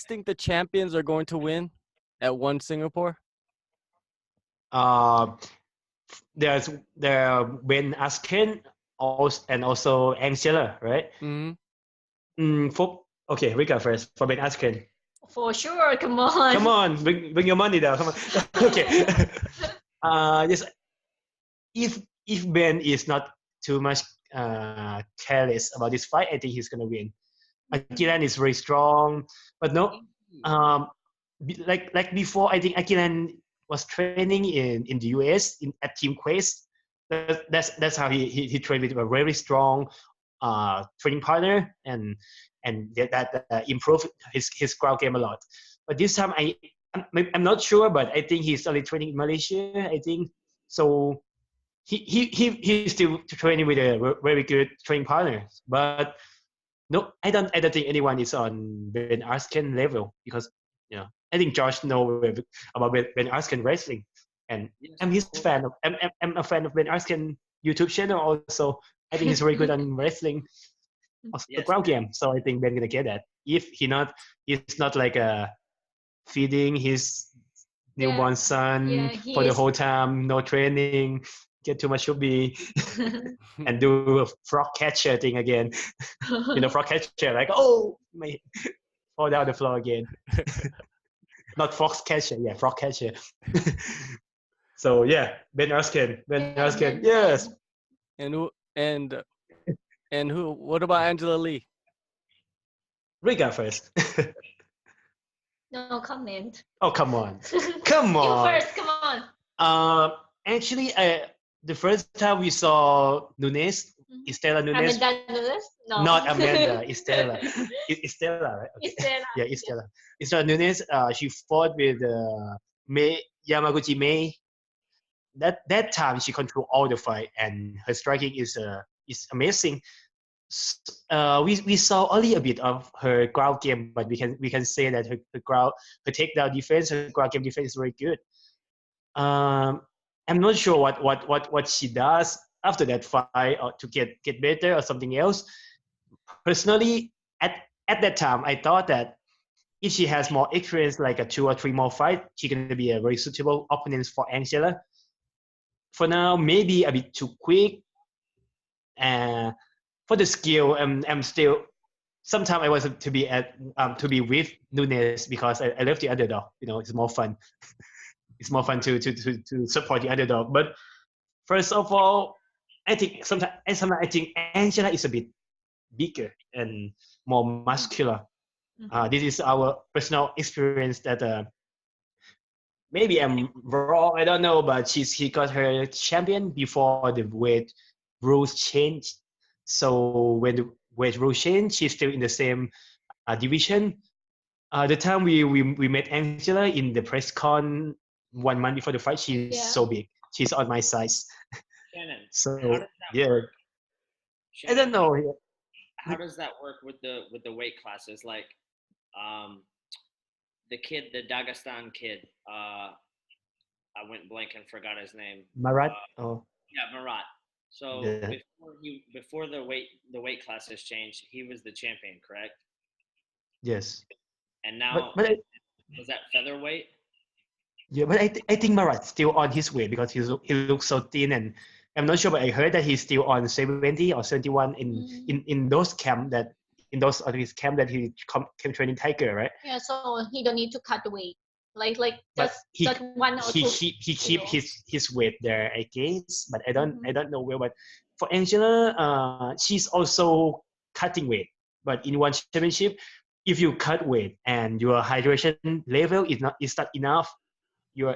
think the champions are going to win at One Singapore? There's Ben Askren and also Angela, right? Okay, Rika first for Ben Askren. For sure, come on. Come on, bring your money down. Come on. Okay. Yes. If Ben is not too much careless about this fight, I think he's gonna win. Akilan is very strong, but no. Like before, I think Akilan was training in the US at Team Quest. That's how he trained with a very strong training partner, and that improved his ground game a lot. But this time I'm not sure, but I think he's only training in Malaysia. I think so. He's still training with a very good training partner. But no, I don't think anyone is on Ben Askren level because I think Josh knows about Ben Askren wrestling, and I'm his fan. I'm a fan of Ben Askren YouTube channel also. I think he's very good on wrestling, the ground game. So I think Ben gonna get that. If he's not like feeding his newborn son for the whole time, no training, get too much shubi, and do a frog catcher thing again. Frog catcher, like, oh, my, fall down the floor again. Not fox catcher, frog catcher. So Ben Askren, yes. And who? What about Angela Lee? Rika first. No comment. Oh, come on. Come on. You first, come on. Actually, the first time we saw Nunes, Estela Nunes. Amanda Nunes? No. Not Amanda, Estela. Estela, right? Okay. Estela. Yeah, Estela. Estela Nunes, she fought with Yamaguchi Mei. That time she controlled all the fight, and her striking is amazing. We saw only a bit of her ground game, but we can say that her takedown defense, her ground game defense is very good. I'm not sure what she does after that fight or to get better or something else. Personally, at that time, I thought that if she has more experience, like a 2 or 3 more fight, she's gonna be a very suitable opponent for Angela. For now, maybe a bit too quick. For the skill, I'm still. Sometimes I was to be with Nunes because I love the underdog. It's more fun. It's more fun to support the underdog. But first of all, I think sometimes I think Angela is a bit bigger and more muscular. This is our personal experience that maybe I'm wrong. I don't know, but she got her champion before the weight rules changed. So when the weight rules changed, she's still in the same division. The time we met Angela in the press con 1 month before the fight, she's so big. She's on my size. Shannon, So how does that yeah, work? I don't Shannon, know. how does that work with the weight classes? Like, the kid, the Dagestan kid, I went blank and forgot his name. Marat. Oh Yeah, Marat. So yeah. before the weight classes changed, he was the champion, correct? Yes. And But now but I, was that featherweight? yeah, but I think Marat's still on his way because he looks so thin, and I'm not sure, but I heard that he's still on 70 or 71 in those camp that in those of his camp that he came training Tiger, right? Yeah, so he don't need to cut the weight. Like But just 1 or 2 he keep kilo. his weight there, I guess. But I Mhm. don't know where. But for Angela, she's also cutting weight. But in one championship, if you cut weight and your hydration level is not enough, you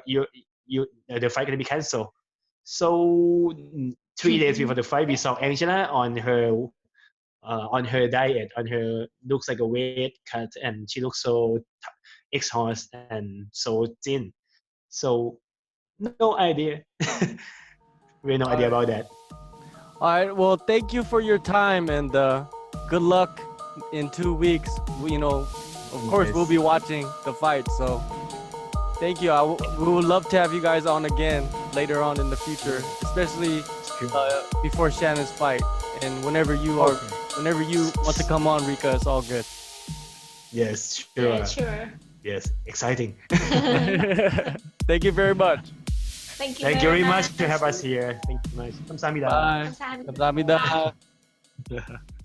the fight gonna be cancelled. So 3 days before the fight, we saw Angela on her diet, on her looks like a weight cut, and she looks so exhausted and so thin. So no idea. We have no idea about that. All right. Well, thank you for your time and good luck in 2 weeks. Of course, we'll be watching the fight. So thank you. We would love to have you guys on again later on in the future, especially before Shannon's fight. And whenever you want to come on, Rika, it's all good. Yes, sure. Yeah, sure. Yes, exciting. Thank you very much. Thank you. Thank you very much to have us here. Thank you much. 감사합니다. Bye. 감사합니다. 감사합니다.